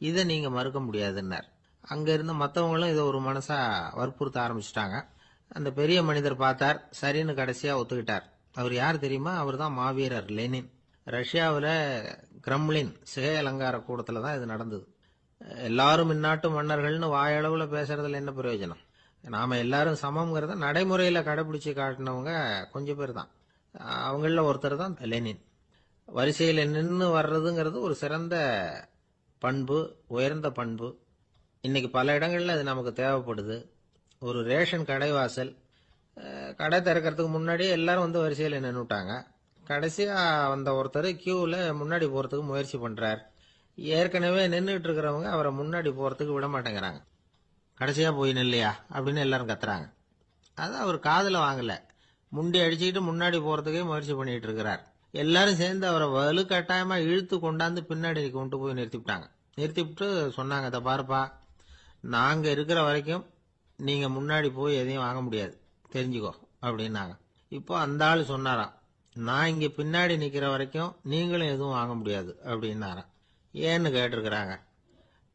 இதை நீங்க மறுக்க முடியாதுன்னார். அங்க இருந்த மற்றவங்களும் இதை ஒரு மனசா வற்புறுத்த ஆரம்பிச்சிட்டாங்க. அந்த பெரிய மனிதர் பார்த்தார், சரின்னு கடைசியா ஒத்துக்கிட்டார். அவர் யார் தெரியுமா? அவர் தான் மாவீரர் லெனின். ரஷ்யாவில் கிரெம்ளின் சிகை அலங்கார கூடத்துல தான் இது நடந்தது. எல்லாரும் இந்நாட்டு மன்னர்கள்னு வாயளவுல பேசுறதுல என்ன பிரயோஜனம்? நாம எல்லாரும் சமம்ங்கிறத நடைமுறையில கடைபிடிச்சு காட்டினவங்க கொஞ்சம் பேர் தான். அவங்கள ஒருத்தர் தான் லெனின். வரிசையில் நின்று வர்றதுங்கிறது ஒரு சிறந்த பண்பு, உயர்ந்த பண்பு. இன்னைக்கு பல இடங்கள்ல அது நமக்கு தேவைப்படுது. ஒரு ரேஷன் கடைவாசல், கடை திறக்கிறதுக்கு முன்னாடியே எல்லாரும் வரிசையில் நின்றுட்டாங்க. கடைசியா வந்த ஒருத்தர் கியூவில் முன்னாடி போறதுக்கு முயற்சி பண்றார். ஏற்கனவே நின்றுட்டு இருக்கிறவங்க அவரை முன்னாடி போறதுக்கு விட மாட்டேங்கிறாங்க. கடைசியா போய் நில்லையா அப்படின்னு எல்லாரும் கத்துறாங்க. அது அவர் காதுல வாங்கல. முண்டி அடிச்சுக்கிட்டு முன்னாடி போறதுக்கே முயற்சி பண்ணிட்டு இருக்கிறார். எல்லாரும் சேர்ந்து அவரை வலுக்கட்டாயமா இழுத்து கொண்டாந்து பின்னாடி கொண்டு போய் நிறுத்திவிட்டாங்க. நிறுத்திவிட்டு சொன்னாங்க, இதை பாருப்பா, நாங்க இருக்கிற வரைக்கும் நீங்க முன்னாடி போய் எதையும் வாங்க முடியாது, தெரிஞ்சுக்கோ அப்படின்னாங்க. இப்போ அந்த ஆள் சொன்னாராம், நான் இங்க பின்னாடி நிக்கிற வரைக்கும் நீங்களும் எதுவும் வாங்க முடியாது அப்படின்னாராம். ஏன்னு கேட்டிருக்கிறாங்க.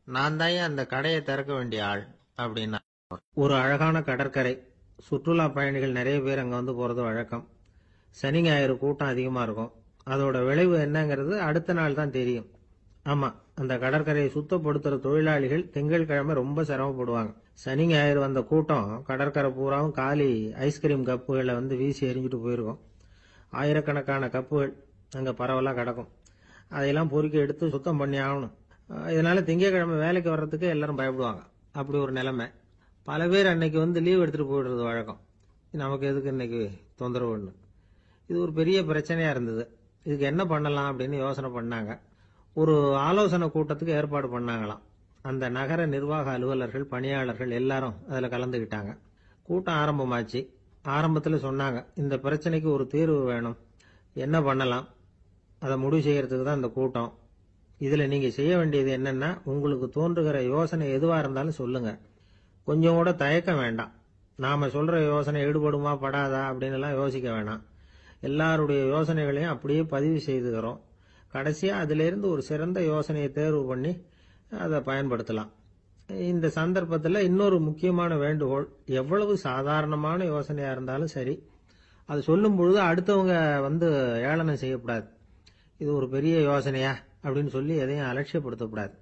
நான் தான் அந்த கடையை திறக்க வேண்டிய ஆள் அப்படின்னா. ஒரு அழகான கடற்கரை, சுற்றுலா பயணிகள் நிறைய பேர் அங்க போறது வழக்கம். சனி ஞாயிறு கூட்டம் அதிகமா இருக்கும். அதோட விளைவு என்னங்கிறது அடுத்த நாள் தான் தெரியும். ஆமா, அந்த கடற்கரையை சுத்தப்படுத்துற தொழிலாளிகள் திங்கட்கிழமை ரொம்ப சிரமப்படுவாங்க. சனி ஞாயிறு வந்த கூட்டம் கடற்கரை பூராவும் காலி ஐஸ்கிரீம் கப்புகளை வீசி எறிஞ்சிட்டு போயிருக்கும். ஆயிரக்கணக்கான கப்புகள் அங்க பரவலா கிடக்கும். அதையெல்லாம் பொறுக்கி எடுத்து சுத்தம் பண்ணி ஆகணும். இதனால திங்கட்கிழமை வேலைக்கு வர்றதுக்கு எல்லாரும் பயப்படுவாங்க. அப்படி ஒரு நிலைமை. பல பேர் அன்னைக்கு லீவ் எடுத்துட்டு போயிடுறது வழக்கம். நமக்கு எதுக்கு இன்னைக்கு தொந்தரவுன்னு. இது ஒரு பெரிய பிரச்சனையா இருந்தது. இதுக்கு என்ன பண்ணலாம் அப்படின்னு யோசனை பண்ணாங்க. ஒரு ஆலோசனை கூட்டத்துக்கு ஏற்பாடு பண்ணாங்களாம். அந்த நகர நிர்வாக அலுவலர்கள், பணியாளர்கள் எல்லாரும் அதுல கலந்துகிட்டாங்க. கூட்டம் ஆரம்பமாச்சு. ஆரம்பத்துல சொன்னாங்க, இந்த பிரச்சனைக்கு ஒரு தீர்வு வேணும், என்ன பண்ணலாம், அதை முடிவு செய்யறதுக்கு தான் இந்த கூட்டம். இதுல நீங்க செய்ய வேண்டியது என்னன்னா, உங்களுக்கு தோன்றுகிற யோசனை எதுவா இருந்தாலும் சொல்லுங்க, கொஞ்சம் கூட தயக்கம் வேண்டாம். நாம சொல்ற யோசனை ஈடுபடுமா படாதா அப்படின்னு எல்லாம் யோசிக்க வேணாம். எல்லாருடைய யோசனைகளையும் அப்படியே பதிவு செய்துகிறோம். கடைசியா அதுல இருந்து ஒரு சிறந்த யோசனையை தேர்வு பண்ணி அதை பயன்படுத்தலாம். இந்த சந்தர்ப்பத்தில் இன்னொரு முக்கியமான வேண்டுகோள், எவ்வளவு சாதாரணமான யோசனையா இருந்தாலும் சரி, அது சொல்லும் பொழுது அடுத்தவங்க ஏளனம் செய்யக்கூடாது. இது ஒரு பெரிய யோசனையா அப்படின்னு சொல்லி எதையும் அலட்சியப்படுத்தக்கூடாது.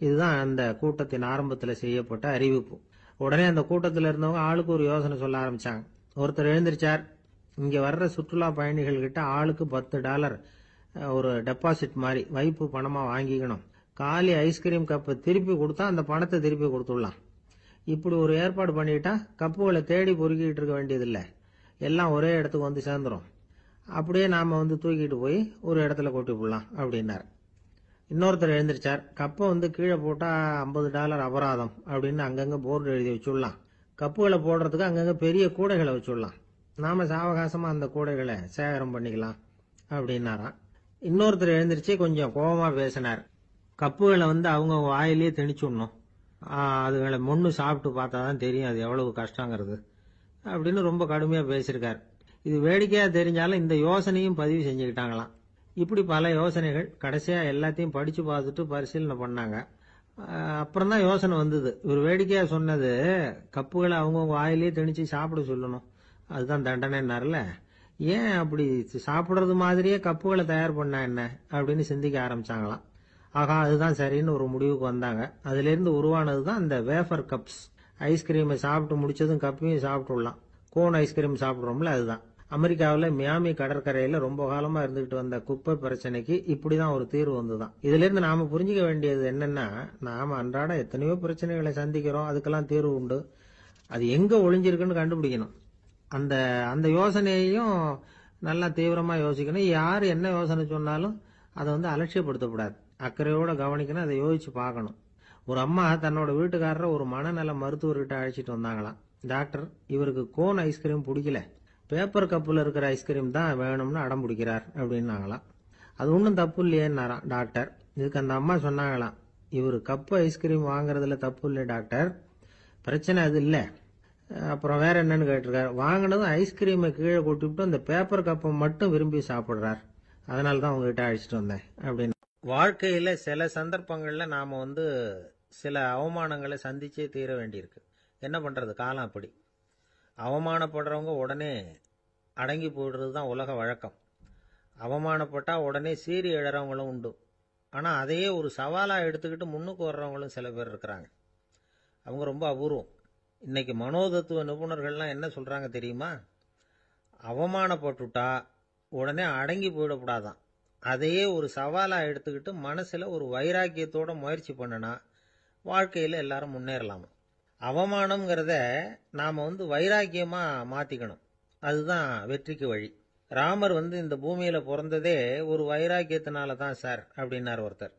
இதுதான் அந்த கூட்டத்தின் ஆரம்பத்தில் செய்யப்பட்ட அறிவிப்பு. உடனே அந்த கூட்டத்தில் இருந்தவங்க ஆளுக்கு ஒரு யோசனை சொல்ல ஆரம்பிச்சாங்க. ஒருத்தர் எழுந்திருச்சார், இங்க வர்ற சுற்றுலா பயணிகள் கிட்ட ஆளுக்கு $10 ஒரு டெபாசிட் மாதிரி வைப்பு பணமா வாங்கிக்கணும். காலி ஐஸ்கிரீம் கப்பை திருப்பி கொடுத்தா அந்த பணத்தை திருப்பி கொடுத்துடலாம். இப்படி ஒரு ஏற்பாடு பண்ணிட்டா கப்புகளை தேடி பொறுக்கிட்டு இருக்க வேண்டியதில்லை, எல்லாம் ஒரே இடத்துக்கு சேர்ந்துரும். அப்படியே நாம தூக்கிட்டு போய் ஒரு இடத்துல கொட்டி போடலாம் அப்படின்னாரு. இன்னொருத்தர் எழுந்திருச்சார், கப்பை கீழே போட்டா $50 அபராதம் அப்படின்னு அங்கங்க போர்டு எழுதி வச்சுடலாம். கப்புகளை போடுறதுக்கு அங்கங்க பெரிய கூடைகளை வச்சுடலாம். நாம சாவகாசமா அந்த கூடைகளை சேகரம் பண்ணிக்கலாம் அப்படின்னாராம். இன்னொருத்தர் எழுந்திருச்சு கொஞ்சம் கோபமா பேசினார். கப்புகளை அவங்க வாயிலேயே திணிச்சுடணும், அதுகளை மொன்னு சாப்பிட்டு பார்த்தாதான் தெரியும் அது எவ்வளவு கஷ்டங்கிறது அப்படின்னு ரொம்ப கடுமையா பேசியிருக்காரு. இது வேடிக்கையா தெரிஞ்சாலும் இந்த யோசனையும் பதிவு செஞ்சுக்கிட்டாங்களாம். இப்படி பல யோசனைகள். கடைசியா எல்லாத்தையும் படிச்சு பார்த்துட்டு பரிசீலனை பண்ணாங்க. அப்புறம் தான் யோசனை வந்தது. இவர் வேடிக்கையா சொன்னது, கப்புகளை அவங்கவுங்க வாயிலேயே திணிச்சு சாப்பிட சொல்லணும், அதுதான் தண்டனைன்னாருல, ஏன் அப்படி சாப்பிடுறது மாதிரியே கப்புகளை தயார் பண்ணா என்ன அப்படின்னு சிந்திக்க ஆரம்பிச்சாங்களாம். ஆகா, அதுதான் சரின்னு ஒரு முடிவுக்கு வந்தாங்க. அதுல இருந்து உருவானதுதான் இந்த வேஃபர் கப்ஸ். ஐஸ்கிரீமை சாப்பிட்டு முடிச்சதும் கப்பையும் சாப்பிட்டுடலாம். கோன் ஐஸ்கிரீம் சாப்பிடுறோம்ல, அதுதான். அமெரிக்காவில் மியாமி கடற்கரையில ரொம்ப காலமா இருந்துகிட்டு வந்த குப்பை பிரச்சனைக்கு இப்படிதான் ஒரு தீர்வு வந்துதான். இதுல இருந்து நாம புரிஞ்சுக்க வேண்டியது என்னன்னா, நாம அன்றாட எத்தனையோ பிரச்சனைகளை சந்திக்கிறோம், அதுக்கெல்லாம் தீர்வு உண்டு. அது எங்க ஒளிஞ்சிருக்குன்னு கண்டுபிடிக்கணும். அந்த அந்த யோசனையையும் நல்லா தீவிரமா யோசிக்கணும். யார் என்ன யோசனை சொன்னாலும் அதை அலட்சியப்படுத்தக்கூடாது. அக்கறையோட கவனிக்கணும், அதை யோசிச்சு பார்க்கணும். ஒரு அம்மா தன்னோட வீட்டுக்காரரை ஒரு மனநல மருத்துவர்கிட்ட அழைச்சிட்டு வந்தாங்களாம். டாக்டர், இவருக்கு கோன் ஐஸ்கிரீம் பிடிக்கல, பேப்பர் கப்பில் இருக்கிற ஐஸ்கிரீம் தான் வேணும்னு அடம் பிடிக்கிறார் அப்படின்னாங்களாம். அது ஒன்றும் தப்பு இல்லையேன்னாராம் டாக்டர். இதுக்கு அந்த அம்மா சொன்னாங்களாம், இவர் கப்பு ஐஸ்கிரீம் வாங்குறதுல தப்பு இல்லை டாக்டர், பிரச்சனை அது இல்லை. அப்புறம் வேற என்னன்னு கேட்டிருக்காரு. வாங்கினதும் ஐஸ்கிரீமை கீழே கொட்டிவிட்டு அந்த பேப்பர் கப்பை மட்டும் விரும்பி சாப்பிடுறார், அதனால தான் உங்ககிட்ட அழைச்சிட்டு வந்தேன் அப்படின்னு. வாழ்க்கையில சில சந்தர்ப்பங்கள்ல நாம சில அவமானங்களை சந்திச்சே தீர வேண்டியிருக்கு. என்ன பண்றது, காலம் அப்படி. அவமானப்படுறவங்க உடனே அடங்கி போயிடுறது தான் உலக வழக்கம். அவமானப்பட்டா உடனே சீறி எழறவங்களும் உண்டு. ஆனா அதையே ஒரு சவாலா எடுத்துக்கிட்டு முன்னுக்கு வர்றவங்களும் சில பேர் இருக்கிறாங்க. அவங்க ரொம்ப அபூர்வம். இன்னைக்கு மனோதத்துவ நிபுணர்கள்லாம் என்ன சொல்றாங்க தெரியுமா? அவமானப்பட்டுட்டா உடனே அடங்கி போயிடக்கூடாதான். அதையே ஒரு சவாலா எடுத்துக்கிட்டு மனசுல ஒரு வைராக்கியத்தோட முயற்சி பண்ணனா வாழ்க்கையில எல்லாரும் முன்னேறலாமா. அவமானம்ங்கிறத நாம வைராக்கியமா மாத்திக்கணும். அதுதான் வெற்றிக்கு வழி. ராமர் இந்த பூமியில பிறந்ததே ஒரு வைராக்கியத்தினால தான் சார் அப்படின்னார் ஒருத்தர்.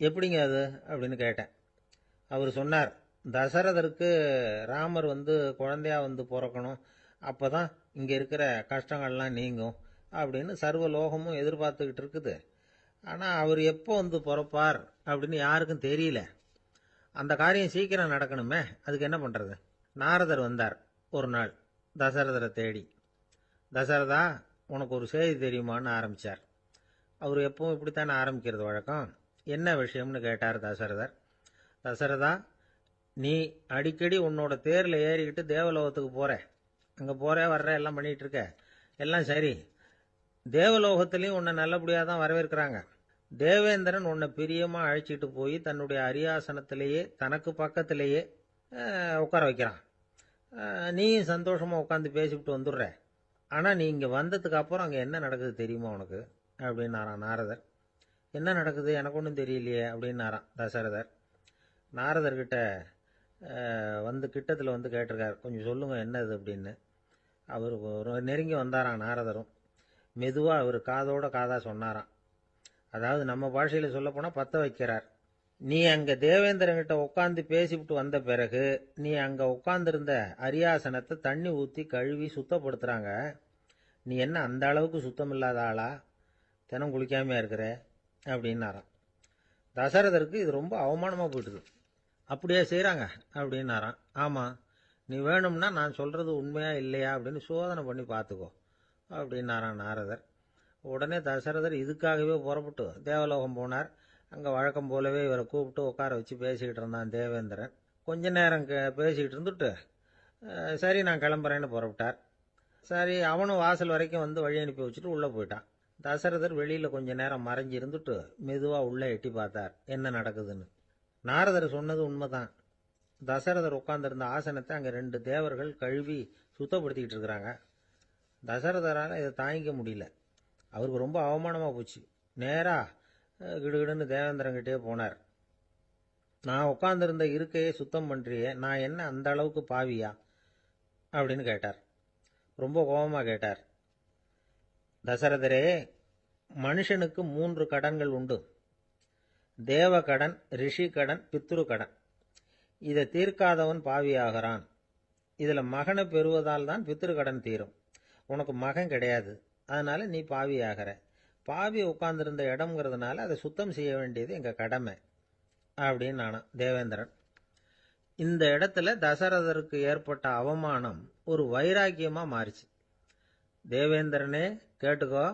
எப்படிங்க அது அப்படின்னு கேட்டேன். அவர் சொன்னார், தசரதருக்கு ராமர் குழந்தையா பிறக்கணும், அப்பதான் இங்க இருக்கிற கஷ்டங்கள்லாம் நீங்கும் அப்படின்னு சர்வ லோகமும் எதிர்பார்த்துக்கிட்டு இருக்குது. ஆனா அவர் எப்போ பிறப்பார் அப்படின்னு யாருக்கும் தெரியல. அந்த காரியம் சீக்கிரம் நடக்கணுமே, அதுக்கு என்ன பண்றது? நாரதர் வந்தார் ஒரு நாள் தசரதரை தேடி. தசரதா, உனக்கு ஒரு செய்தி தெரியுமான்னு ஆரம்பிச்சார். அவர் எப்பவும் இப்படித்தானே ஆரம்பிக்கிறது வழக்கம். என்ன விஷயம்னு கேட்டார் தசரதர். தசரதா, நீ அடிக்கடி உன்னோட தேர்ல ஏறிக்கிட்டு தேவலோகத்துக்கு போற, அங்க போற வர்ற எல்லாம் பண்ணிட்டு இருக்க, எல்லாம் சரி. தேவலோகத்திலையும் உன்னை நல்லபடியா தான் வரவேற்கிறாங்க. தேவேந்திரன் உன்னை பிரியமா அழைச்சிட்டு போய் தன்னுடைய அரியாசனத்திலேயே தனக்கு பக்கத்திலேயே உட்கார வைக்கிறான். நீயும் சந்தோஷமா உட்காந்து பேசிவிட்டு வந்துடுற. ஆனா நீ இங்க வந்ததுக்கு அப்புறம் அங்க என்ன நடக்குது தெரியுமா உனக்கு அப்படின்னாராம் நாரதர். என்ன நடக்குது எனக்கு ஒன்றும் தெரியலையே அப்படின்னாராம் தசரதர். நாரதர்கிட்ட கிட்டத்தில் கேட்டிருக்காரு, கொஞ்சம் சொல்லுங்க என்னது அப்படின்னு. அவர் நெருங்கி வந்தாராம் நாரதரும். மெதுவா அவர் காதோட காதா சொன்னாராம். அதாவது நம்ம பாஷையில சொல்ல போனா பத்த வைக்கிறார். நீ அங்க தேவேந்திரங்கிட்ட உட்காந்து பேசிவிட்டு வந்த பிறகு நீ அங்க உட்கார்ந்திருந்த அரியாசனத்தை தண்ணி ஊத்தி கழுவி சுத்தப்படுத்துறாங்க. நீ என்ன அந்த அளவுக்கு சுத்தம் இல்லாத ஆளா, தினம் குளிக்காமையா இருக்கிற அப்படின்னாராம். தசரதருக்கு இது ரொம்ப அவமானமா போயிட்டுது. அப்படியே செய்யறாங்க அப்படின்னாராம். ஆமா, நீ வேணும்னா நான் சொல்றது உண்மையா இல்லையா அப்படின்னு சோதனை பண்ணி பார்த்துக்கோ அப்படின்னாராம் நாரதர். உடனே தசரதர் இதுக்காகவே புறப்பட்டு தேவலோகம் போனார். அங்கே வழக்கம் போலவே இவரை கூப்பிட்டு உட்கார வச்சு பேசிக்கிட்டு இருந்தான் தேவேந்திரன். கொஞ்ச நேரம் பேசிக்கிட்டு இருந்துட்டு சரி நான் கிளம்புறேன்னு புறப்பட்டார். சரி, அவனும் வாசல் வரைக்கும் வழி அனுப்பி வச்சுட்டு உள்ளே போயிட்டான். தசரதர் வெளியில் கொஞ்ச நேரம் மறைஞ்சி இருந்துட்டு மெதுவாக உள்ளே எட்டி பார்த்தார் என்ன நடக்குதுன்னு. நாரதர் சொன்னது உண்மைதான். தசரதர் உட்கார்ந்திருந்த ஆசனத்தை அங்கே 2 தேவர்கள் கழுவி சுத்தப்படுத்திக்கிட்டு இருக்கிறாங்க. தசரதரால் இதை தாங்கிக்க முடியல. அவருக்கு ரொம்ப அவமானமாக போச்சு. நேரா கிடுகிடுன்னு தேவேந்திரங்கிட்டே போனார். நான் உட்கார்ந்திருந்த இருக்கையை சுத்தம் பண்றியே, நான் என்ன அந்த அளவுக்கு பாவியா அப்படின்னு கேட்டார். ரொம்ப கோபமா கேட்டார். தசரதரே, மனுஷனுக்கு 3 கடன்கள் உண்டு. தேவ கடன், ரிஷி கடன், பித்ரு கடன். இதை தீர்க்காதவன் பாவியாகிறான். இதுல மகனை பெறுவதால் தான் பித்ரு கடன் தீரும். உனக்கு மகன் கிடையாது, அதனால நீ பாவி ஆகிற. பாவி உட்கார்ந்திருந்த இடம்ங்கிறதுனால அதை சுத்தம் செய்ய வேண்டியது எங்க கடமை அப்படின்னு நானும் தேவேந்திரன். இந்த இடத்துல தசரதருக்கு ஏற்பட்ட அவமானம் ஒரு வைராக்கியமா மாறிச்சு. தேவேந்திரனே கேட்டுக்கோ,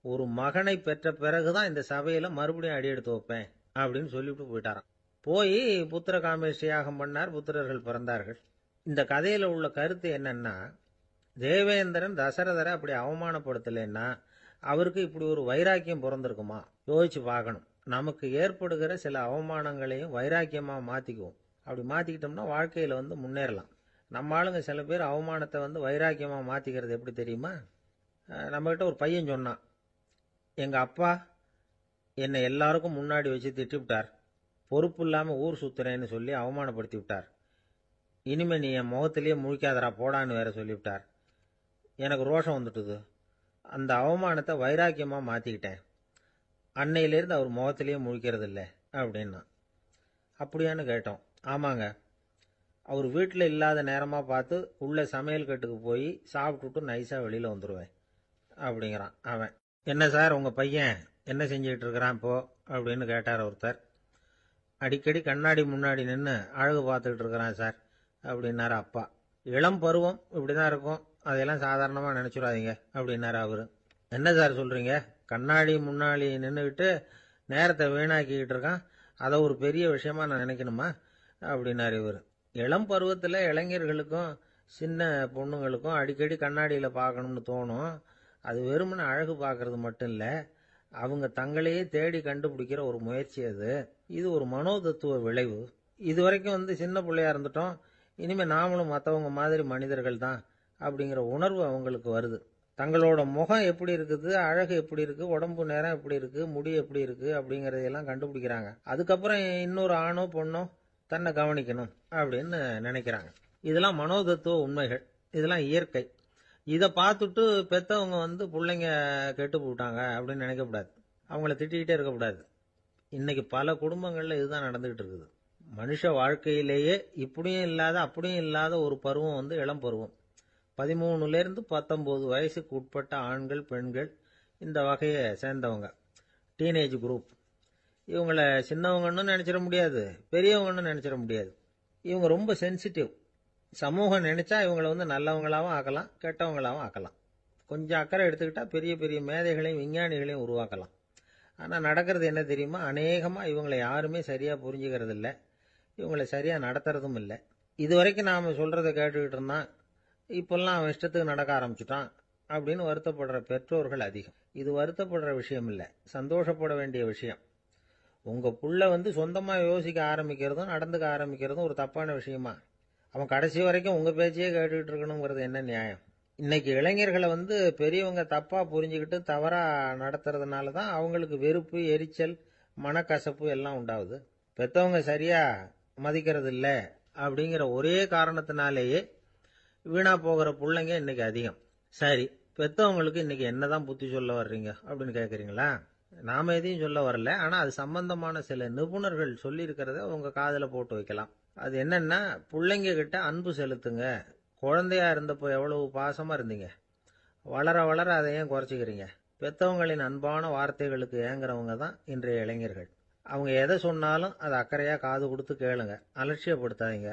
ஒரு மகனை பெற்ற பிறகுதான் இந்த சபையில மறுபடியும் அடி எடுத்து வைப்பேன் அப்படின்னு சொல்லிவிட்டு போயிட்டாராம். போய் புத்திர காமேஷ்டி யாகம் பண்ணார். புத்திரர்கள் பிறந்தார்கள். இந்த கதையில உள்ள கருத்து என்னன்னா, தேவேந்திரன் தசரதரை அப்படி அவமானப்படுத்தலைன்னா அவருக்கு இப்படி ஒரு வைராக்கியம் பிறந்திருக்குமா? யோசிச்சு பார்க்கணும். நமக்கு ஏற்படுகிற சில அவமானங்களையும் வைராக்கியமா மாத்திக்குவோம். அப்படி மாத்திக்கிட்டோம்னா வாழ்க்கையில முன்னேறலாம். நம்ம ஆளுங்க சில பேர் அவமானத்தை வந்து வைராக்கியமாக மாற்றிக்கிறது எப்படி தெரியுமா? நம்மகிட்ட ஒரு பையன் சொன்னான், எங்கள் அப்பா என்னை எல்லாருக்கும் முன்னாடி வச்சு திட்டிவிட்டார், பொறுப்பு இல்லாமல் ஊர் சுத்துறேன்னு சொல்லி அவமானப்படுத்தி விட்டார், இனிமே நீ என் முகத்திலேயே முழிக்காதரா போடான்னு வேற சொல்லிவிட்டார். எனக்கு ரோஷம் வந்துட்டுது. அந்த அவமானத்தை வைராக்கியமாக மாற்றிக்கிட்டேன். அன்னையிலேருந்து அவர் முகத்திலேயே முழிக்கிறது இல்லை அப்படின்னா. அப்படியான்னு கேட்டோம். ஆமாங்க, அவர் வீட்டில் இல்லாத நேரமாக பார்த்து உள்ள சமையல் கட்டுக்கு போய் சாப்பிட்டுட்டு நைஸாக வெளியில் வந்துடுவேன் அப்படிங்கிறான் அவன். என்ன சார் உங்கள் பையன் என்ன செஞ்சுக்கிட்டு இருக்கிறான் இப்போ அப்படின்னு கேட்டார் ஒருத்தர். அடிக்கடி கண்ணாடி முன்னாடி நின்று அழகு பார்த்துக்கிட்டு இருக்கிறான் சார் அப்படின்னாரு அப்பா. இளம் பருவம் இப்படி தான் இருக்கும், அதையெல்லாம் சாதாரணமாக நினச்சிடாதீங்க அப்படின்னாரு அவர். என்ன சார் சொல்கிறீங்க, கண்ணாடி முன்னாடி நின்றுக்கிட்டு நேரத்தை வீணாக்கிக்கிட்டு இருக்கான், அதை ஒரு பெரிய விஷயமா நான் நினைக்கணுமா அப்படின்னாரு இவர். இளம் பருவத்தில் இளைஞர்களுக்கும் சின்ன பொண்ணுங்களுக்கும் அடிக்கடி கண்ணாடியில் பார்க்கணும்னு தோணும். அது வெறுமனே அழகு பார்க்கறது மட்டும் இல்லை, அவங்க தங்களையே தேடி கண்டுபிடிக்கிற ஒரு முயற்சி அது. இது ஒரு மனோதத்துவ விளைவு. இது வரைக்கும் வந்து சின்ன பிள்ளையா இருந்துட்டோம், இனிமேல் நாமளும் மற்றவங்க மாதிரி மனிதர்கள் தான் அப்படிங்கிற உணர்வு அவங்களுக்கு வருது. தங்களோட முகம் எப்படி இருக்குது, அழகு எப்படி இருக்குது, உடம்பு நேரம் எப்படி இருக்குது, முடி எப்படி இருக்குது அப்படிங்கிறதையெல்லாம் கண்டுபிடிக்கிறாங்க. அதுக்கப்புறம் இன்னொரு ஆணோ பொண்ணோ தன்னை கவனிக்கணும் அப்படின்னு நினைக்கிறாங்க. இதெல்லாம் மனோதத்துவ உண்மைகள், இதெல்லாம் இயற்கை. இதை பார்த்துட்டு பெற்றவங்க வந்து பிள்ளைங்க கெட்டு போட்டாங்க அப்படின்னு நினைக்கக்கூடாது, அவங்கள திட்டிக்கிட்டே இருக்கக்கூடாது. இன்னைக்கு பல குடும்பங்களில் இதுதான் நடந்துகிட்டு இருக்குது. மனுஷ வாழ்க்கையிலேயே இப்படியும் இல்லாத அப்படியும் இல்லாத ஒரு பருவம் வந்து இளம் பருவம். 13லேருந்து 19 வயசுக்கு உட்பட்ட ஆண்கள் பெண்கள் இந்த வகையை சேர்ந்தவங்க, டீனேஜ் குரூப். இவங்கள சின்னவங்கன்னு நினச்சிட முடியாது, பெரியவங்கன்னு நினச்சிட முடியாது. இவங்க ரொம்ப சென்சிட்டிவ். சமூகம் நினைச்சா இவங்களை வந்து நல்லவங்களாகவும் ஆக்கலாம், கெட்டவங்களாகவும் ஆக்கலாம். கொஞ்சம் அக்கறை எடுத்துக்கிட்டா பெரிய பெரிய மேதைகளையும் விஞ்ஞானிகளையும் உருவாக்கலாம். ஆனால் நடக்கிறது என்ன தெரியுமா, அநேகமாக இவங்களை யாருமே சரியாக புரிஞ்சுக்கிறது இல்லை, இவங்களை சரியாக நடத்துறதும் இல்லை. இது வரைக்கும் நாம் சொல்கிறத கேட்டுக்கிட்டு இருந்தான், இப்பெல்லாம் அவன் இஷ்டத்துக்கு நடக்க ஆரம்பிச்சுட்டான் அப்படின்னு வருத்தப்படுற பெற்றோர்கள் அதிகம். இது வருத்தப்படுற விஷயம் இல்லை, சந்தோஷப்பட வேண்டிய விஷயம். உங்கள் புள்ள வந்து சொந்தமாக யோசிக்க ஆரம்பிக்கிறதும் நடந்துக்க ஆரம்பிக்கிறதும் ஒரு தப்பான விஷயமா? அவன் கடைசி வரைக்கும் உங்கள் பேச்சையே கேட்டுக்கிட்டு இருக்கணுங்கிறது என்ன நியாயம்? இன்னைக்கு இளைஞர்களை வந்து பெரியவங்க தப்பாக புரிஞ்சுக்கிட்டு தவறாக நடத்துறதுனால தான் அவங்களுக்கு வெறுப்பு, எரிச்சல், மனக்கசப்பு எல்லாம் உண்டாகுது. பெற்றவங்க சரியாக மதிக்கிறது இல்லை அப்படிங்கிற ஒரே காரணத்தினாலேயே வீணா போகிற பிள்ளைங்க இன்னைக்கு அதிகம். சரி, பெற்றவங்களுக்கு இன்னைக்கு என்னதான் புத்தி சொல்ல வர்றீங்க அப்படின்னு கேட்குறீங்களா? நாம எதையும் சொல்ல வரல, ஆனால் அது சம்பந்தமான சில நிபுணர்கள் சொல்லியிருக்கிறத உங்கள் காதில் போட்டு வைக்கலாம். அது என்னன்னா, பிள்ளைங்க கிட்ட அன்பு செலுத்துங்க. குழந்தையா இருந்தப்போ எவ்வளவு பாசமாக இருந்தீங்க, வளர வளர அதை ஏன் குறைச்சிக்கிறீங்க? பெற்றவங்களின் அன்பான வார்த்தைகளுக்கு ஏங்குறவங்க தான் இன்றைய இளைஞர்கள். அவங்க எதை சொன்னாலும் அதை அக்கறையாக காது கொடுத்து கேளுங்க, அலட்சியப்படுத்தாதீங்க.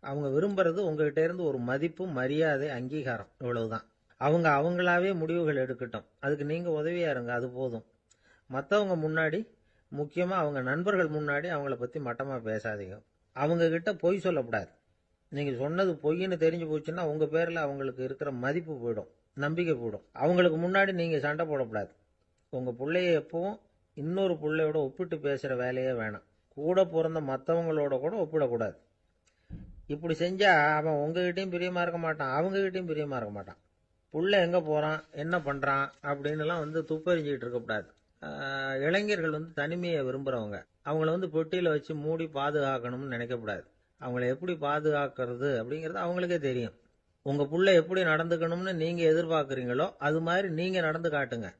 அவங்க விரும்புறது உங்ககிட்ட இருந்து ஒரு மதிப்பு, மரியாதை, அங்கீகாரம், இவ்வளவுதான். அவங்க அவங்களாவே முடிவுகள் எடுக்கட்டும், அதுக்கு நீங்கள் உதவியா இருங்க, அது போதும். மற்றவங்க முன்னாடி, முக்கியமாக அவங்க நண்பர்கள் முன்னாடி அவங்கள பற்றி மட்டமாக பேசாதீங்க. அவங்க கிட்ட பொய் சொல்லக்கூடாது. நீங்கள் சொன்னது பொய்ன்னு தெரிஞ்சு போச்சுன்னா உங்கள் பேரில் அவங்களுக்கு இருக்கிற மதிப்பு போயிடும், நம்பிக்கை போயிடும். அவங்களுக்கு முன்னாடி நீங்கள் சண்டை போடக்கூடாது. உங்கள் பிள்ளைய எப்பவும் இன்னொரு பிள்ளையோட ஒப்பிட்டு பேசுகிற வேலையே வேணாம். கூட பிறந்த மற்றவங்களோட கூட ஒப்பிடக்கூடாது. இப்படி செஞ்சால் அவன் உங்ககிட்டையும் பிரியமாக இருக்க மாட்டான், அவங்ககிட்டையும் பிரியமாக இருக்க மாட்டான். புள்ள எங்கே போகிறான், என்ன பண்ணுறான் அப்படின்னுலாம் வந்து துப்பறிஞ்சிக்கிட்டு இருக்கக்கூடாது. இளைஞர்கள் வந்து தனிமையை விரும்புகிறவங்க. அவங்கள வந்து பெட்டியில் வச்சு மூடி பாதுகாக்கணும்னு நினைக்கக்கூடாது. அவங்கள எப்படி பாதுகாக்கிறது அப்படிங்கிறது அவங்களுக்கே தெரியும். உங்கள் புள்ள எப்படி நடந்துக்கணும்னு நீங்கள் எதிர்பார்க்குறீங்களோ அது மாதிரி நீங்கள் நடந்து காட்டுங்க,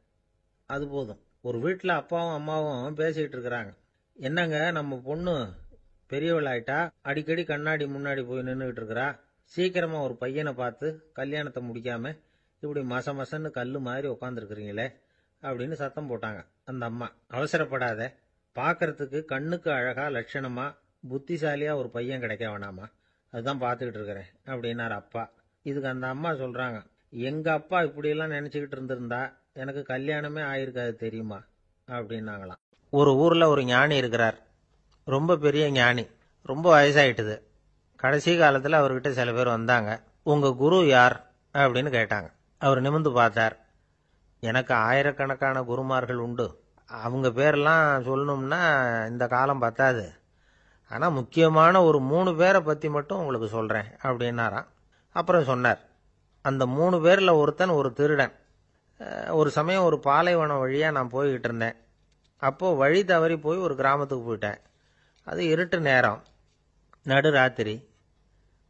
அது போதும். ஒரு வீட்டில் அப்பாவும் அம்மாவும் பேசிக்கிட்டு இருக்கிறாங்க. என்னங்க, நம்ம பொண்ணு பெரியவளாயிட்டா, அடிக்கடி கண்ணாடி முன்னாடி போய் நின்றுக்கிட்டு இருக்கிறா, சீக்கிரமாக ஒரு பையனை பார்த்து கல்யாணத்தை முடிக்காமல் இப்படி மசன்னு கல் மாதிரி உட்காந்துருக்குறீங்களே அப்படின்னு சத்தம் போட்டாங்க அந்த அம்மா. அவசரப்படாத, பார்க்கறதுக்கு கண்ணுக்கு அழகா லட்சணமா புத்திசாலியா ஒரு பையன் கிடைக்க வேணாமா, அதுதான் பார்த்துக்கிட்டு இருக்கிறேன் அப்படின்னாரு அப்பா. இதுக்கு அந்த அம்மா சொல்றாங்க, எங்க அப்பா இப்படியெல்லாம் நினைச்சுக்கிட்டு இருந்திருந்தா எனக்கு கல்யாணமே ஆயிருக்காது தெரியுமா அப்படின்னாங்களாம். ஒரு ஊர்ல ஒரு ஞானி இருக்கிறார், ரொம்ப பெரிய ஞானி, ரொம்ப வயசாயிட்டுது. கடைசி காலத்தில் அவர்கிட்ட சில பேர் வந்தாங்க. உங்க குரு யார் அப்படின்னு கேட்டாங்க. அவர் நிமிர்ந்து பார்த்தார். எனக்கு ஆயிரக்கணக்கான குருமார்கள் உண்டு, அவங்க பேரெல்லாம் சொல்லணும்னா இந்த காலம் பத்தாது. ஆனா முக்கியமான ஒரு 3 பேரை பத்தி மட்டும் உங்களுக்கு சொல்றேன் அப்படின்னாராம். அப்புறம் சொன்னார், அந்த 3 பேர்ல ஒருத்தன் ஒரு திருடன். ஒரு சமயம் ஒரு பாலைவனம் வழியா நான் போய்கிட்டு இருந்தேன். அப்போ வழி தவறி போய் ஒரு கிராமத்துக்கு போயிட்டேன். அது இருட்டு நேரம், நடுராத்திரி,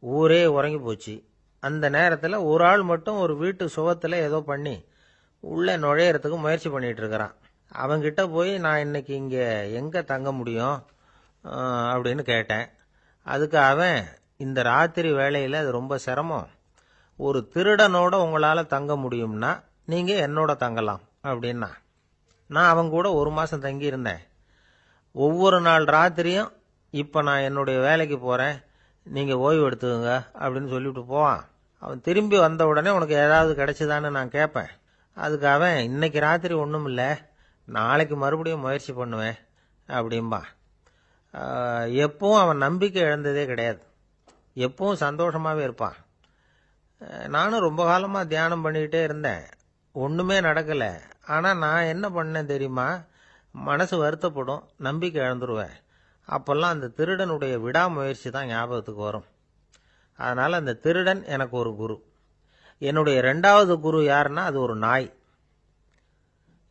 ஊரே உறங்கி போச்சு. அந்த நேரத்தில் ஒரு ஆள் மட்டும் ஒரு வீட்டு சுவத்தில் ஏதோ பண்ணி உள்ளே நுழையறதுக்கு முயற்சி பண்ணிட்டு இருக்கிறான். அவங்கிட்ட போய் நான் இன்னைக்கு இங்கே எங்கே தங்க முடியும் அப்படின்னு கேட்டேன். அதுக்கு அவன், இந்த ராத்திரி வேளையில் அது ரொம்ப சிரமம், ஒரு திருடனோட உங்களால் தங்க முடியும்னா நீங்கள் என்னோட தங்கலாம் அப்படின்னா. நான் அவங்க கூட 1 மாதம் தங்கியிருந்தேன். ஒவ்வொரு நாள் ராத்திரியும் இப்போ நான் என்னுடைய வேலைக்கு போகிறேன், நீங்கள் ஓய்வு எடுத்துக்கோங்க அப்படின்னு சொல்லிவிட்டு போவான். அவன் திரும்பி வந்த உடனே உனக்கு ஏதாவது கிடைச்சிதான்னு நான் கேட்பேன். அதுக்கு அவன், இன்னைக்கு ராத்திரி ஒன்றும் இல்லை, நாளைக்கு மறுபடியும் முயற்சி பண்ணுவேன் அப்படின்பா. எப்பவும் அவன் நம்பிக்கை இழந்ததே கிடையாது, எப்பவும் சந்தோஷமாகவே இருப்பான். நானும் ரொம்ப காலமாக தியானம் பண்ணிக்கிட்டே இருந்தேன், ஒன்றுமே நடக்கலை. ஆனால் நான் என்ன பண்ணேன் தெரியுமா, மனசு வருத்தப்படும், நம்பிக்கை இழந்துருவேன். அப்போல்லாம் அந்த திருடனுடைய விடாமுயற்சி தான் ஞாபகத்துக்கு வரும். அதனால் அந்த திருடன் எனக்கு ஒரு குரு. என்னுடைய 2வது குரு யாருன்னா அது ஒரு நாய்.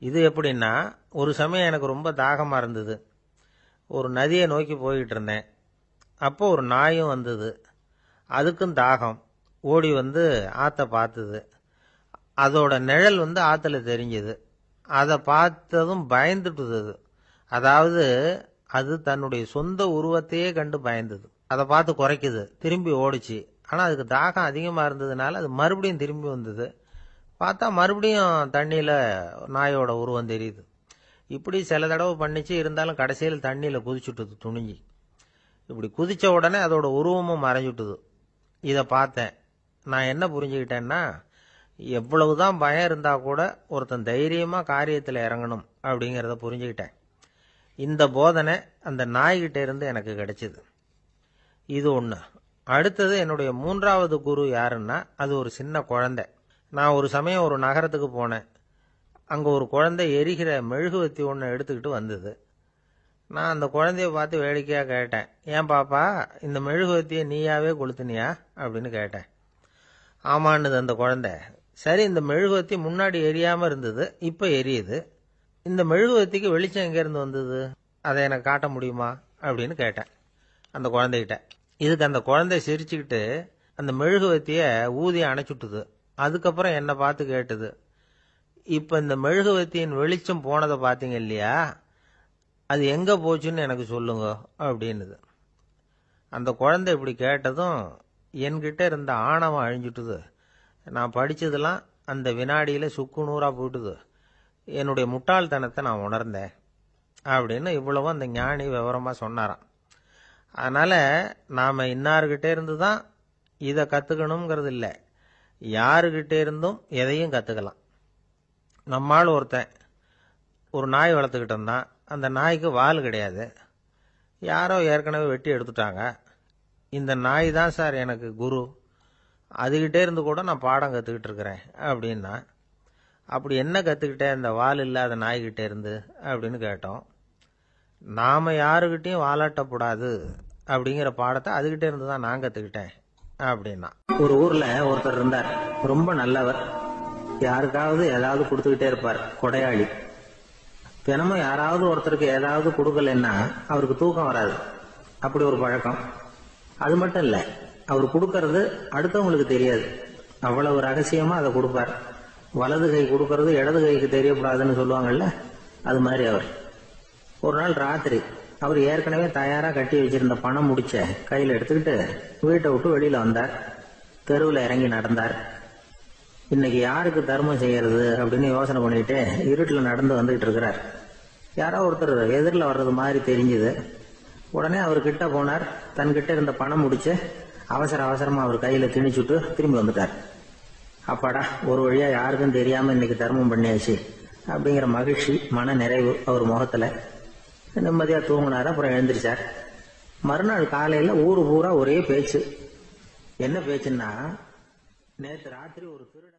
இது எப்படின்னா, ஒரு சமயம் எனக்கு ரொம்ப தாகமாக இருந்தது. ஒரு நதியை நோக்கி போய்கிட்டு இருந்தேன். அப்போ ஒரு நாயும் வந்தது. அதுக்கும் தாகம். ஓடி வந்து ஆற்றை பார்த்தது. அதோட நிழல் ஆற்றுல தெரிஞ்சது. அதை பார்த்ததும் பயந்துட்டுது. அதாவது அது தன்னுடைய சொந்த உருவத்தையே கண்டு பயந்தது. அதை பார்த்து குறைக்குது, திரும்பி ஓடிச்சு. ஆனால் அதுக்கு தாகம் அதிகமாக இருந்ததுனால அது மறுபடியும் திரும்பி வந்தது. பார்த்தா மறுபடியும் தண்ணியில் நாயோட உருவம் தெரியுது. இப்படி சில தடவை பண்ணிச்சு. இருந்தாலும் கடைசியில் தண்ணியில் குதிச்சுட்டுது துணிஞ்சி. இப்படி குதிச்ச உடனே அதோட உருவமும் மறைஞ்சுட்டுது. இதை பார்த்தேன். நான் என்ன புரிஞ்சுக்கிட்டேன்னா, எவ்வளவுதான் பயம் இருந்தால் கூட ஒருத்தன் தைரியமாக காரியத்தில் இறங்கணும் அப்படிங்கிறத புரிஞ்சுக்கிட்டேன். இந்த போதனை அந்த நாய்கிட்ட இருந்து எனக்கு கிடைச்சிது. இது ஒன்று. அடுத்தது என்னுடைய 3வது குரு யாருன்னா அது ஒரு சின்ன குழந்தை. நான் ஒரு சமயம் ஒரு நகரத்துக்கு போனேன். அங்கே ஒரு குழந்தை எரிகிற மெழுகுவத்தி ஒன்று எடுத்துக்கிட்டு வந்தது. நான் அந்த குழந்தைய பார்த்து வேடிக்கையாக கேட்டேன், ஏன் பாப்பா, இந்த மெழுகுவத்தியை நீயாவே கொளுத்துனியா அப்படின்னு கேட்டேன். ஆமான்னுது அந்த குழந்தை. சரி, இந்த மெழுகுவத்தி முன்னாடி எரியாமல் இருந்தது, இப்போ எரியுது. இந்த மெழுகுவத்திக்கு வெளிச்சம் எங்கேருந்து வந்தது, அதை எனக்கு காட்ட முடியுமா அப்படின்னு கேட்டேன் அந்த குழந்தைகிட்ட. இதுக்கு அந்த குழந்தை சிரிச்சுக்கிட்டு அந்த மெழுகுவத்தியை ஊதி அணைச்சுட்டுது. அதுக்கப்புறம் என்னை பார்த்து கேட்டுது, இப்போ இந்த மெழுகுவத்தியின் வெளிச்சம் போனதை பார்த்தீங்க இல்லையா, அது எங்கே போச்சுன்னு எனக்கு சொல்லுங்க அப்படின்னுது. அந்த குழந்தை இப்படி கேட்டதும் என்கிட்ட இருந்த ஆணவம் அழிஞ்சுட்டுது. நான் படித்ததெல்லாம் அந்த வினாடியில் சுக்கு நூறாக போயிட்டுது. என்னுடைய முட்டாள்தனத்தை நான் உணர்ந்தேன் அப்படின்னு இவ்வளவும் அந்த ஞானி விவரமாக சொன்னாராம். அதனால் நாம் இன்னார்கிட்டே இருந்து தான் இதை கற்றுக்கணுங்கிறது இல்லை, யாருக்கிட்டே இருந்தும் எதையும் கற்றுக்கலாம். நம்மால் ஒருத்தன் ஒரு நாய் வளர்த்துக்கிட்டு இருந்தான். அந்த நாய்க்கு வால் கிடையாது. யாரோ ஏற்கனவே வெட்டி எடுத்துட்டாங்க. இந்த நாய் தான் சார் எனக்கு குரு, அதுகிட்டே இருந்து கூட நான் பாடம் கற்றுக்கிட்டு இருக்கிறேன் அப்படின்னா. அப்படி என்ன கற்றுக்கிட்டேன் இந்த வால் இல்லாத நாய்கிட்டே இருந்து அப்படின்னு கேட்டோம். நாம் யாருக்கிட்டையும் வாலாட்டக்கூடாது அப்படிங்கிற பாடத்தை அதுகிட்டே இருந்து தான் நான் கற்றுக்கிட்டேன் அப்படின்னா. ஒரு ஊரில் ஒருத்தர் இருந்தார், ரொம்ப நல்லவர். யாருக்காவது ஏதாவது கொடுத்துக்கிட்டே இருப்பார், கொடையாளி. தினமும் யாராவது ஒருத்தருக்கு ஏதாவது கொடுக்கலன்னா அவருக்கு தூக்கம் வராது, அப்படி ஒரு பழக்கம். அது மட்டும் இல்லை, அவர் கொடுக்கறது அடுத்தவங்களுக்கு தெரியாது, அவ்வளவு ரகசியமாக அதை கொடுப்பார். வலது கை கொடுக்கறது இடது கைக்கு தெரியக்கூடாதுன்னு சொல்லுவாங்கல்ல, அது மாதிரி அவர். ஒரு நாள் ராத்திரி அவர் ஏற்கனவே தயாராக கட்டி வச்சிருந்த பணம் முடிச்ச கையில் எடுத்துக்கிட்டு வீட்டை விட்டு வெளியில் வந்தார். தெருவில் இறங்கி நடந்தார். இன்னைக்கு யாருக்கு தர்மம் செய்யறது அப்படின்னு யோசனை பண்ணிட்டு இருட்டில் நடந்து வந்துகிட்டு இருக்கிறார். யாரோ ஒருத்தர் எதிரில் வர்றது மாதிரி தெரிஞ்சுது. உடனே அவர் கிட்ட போனார். தன்கிட்ட இருந்த பணம் முடிச்சு அவசரமாக அவர் கையில் திணிச்சுட்டு திரும்பி வந்துட்டார். அப்பாடா, ஒரு வழியா யாருக்கும் தெரியாம இன்னைக்கு தர்மம் பண்ணியாச்சு அப்படிங்கிற மகிழ்ச்சி, மன நிறைவு அவர் முகத்துல. நிம்மதியா தூங்கினார். அப்புறம் எழுந்திரிச்சார். மறுநாள் காலையில ஊரு பூரா ஒரே பேச்சு. என்ன பேச்சுன்னா, நேற்று ராத்திரி ஒரு திருடன்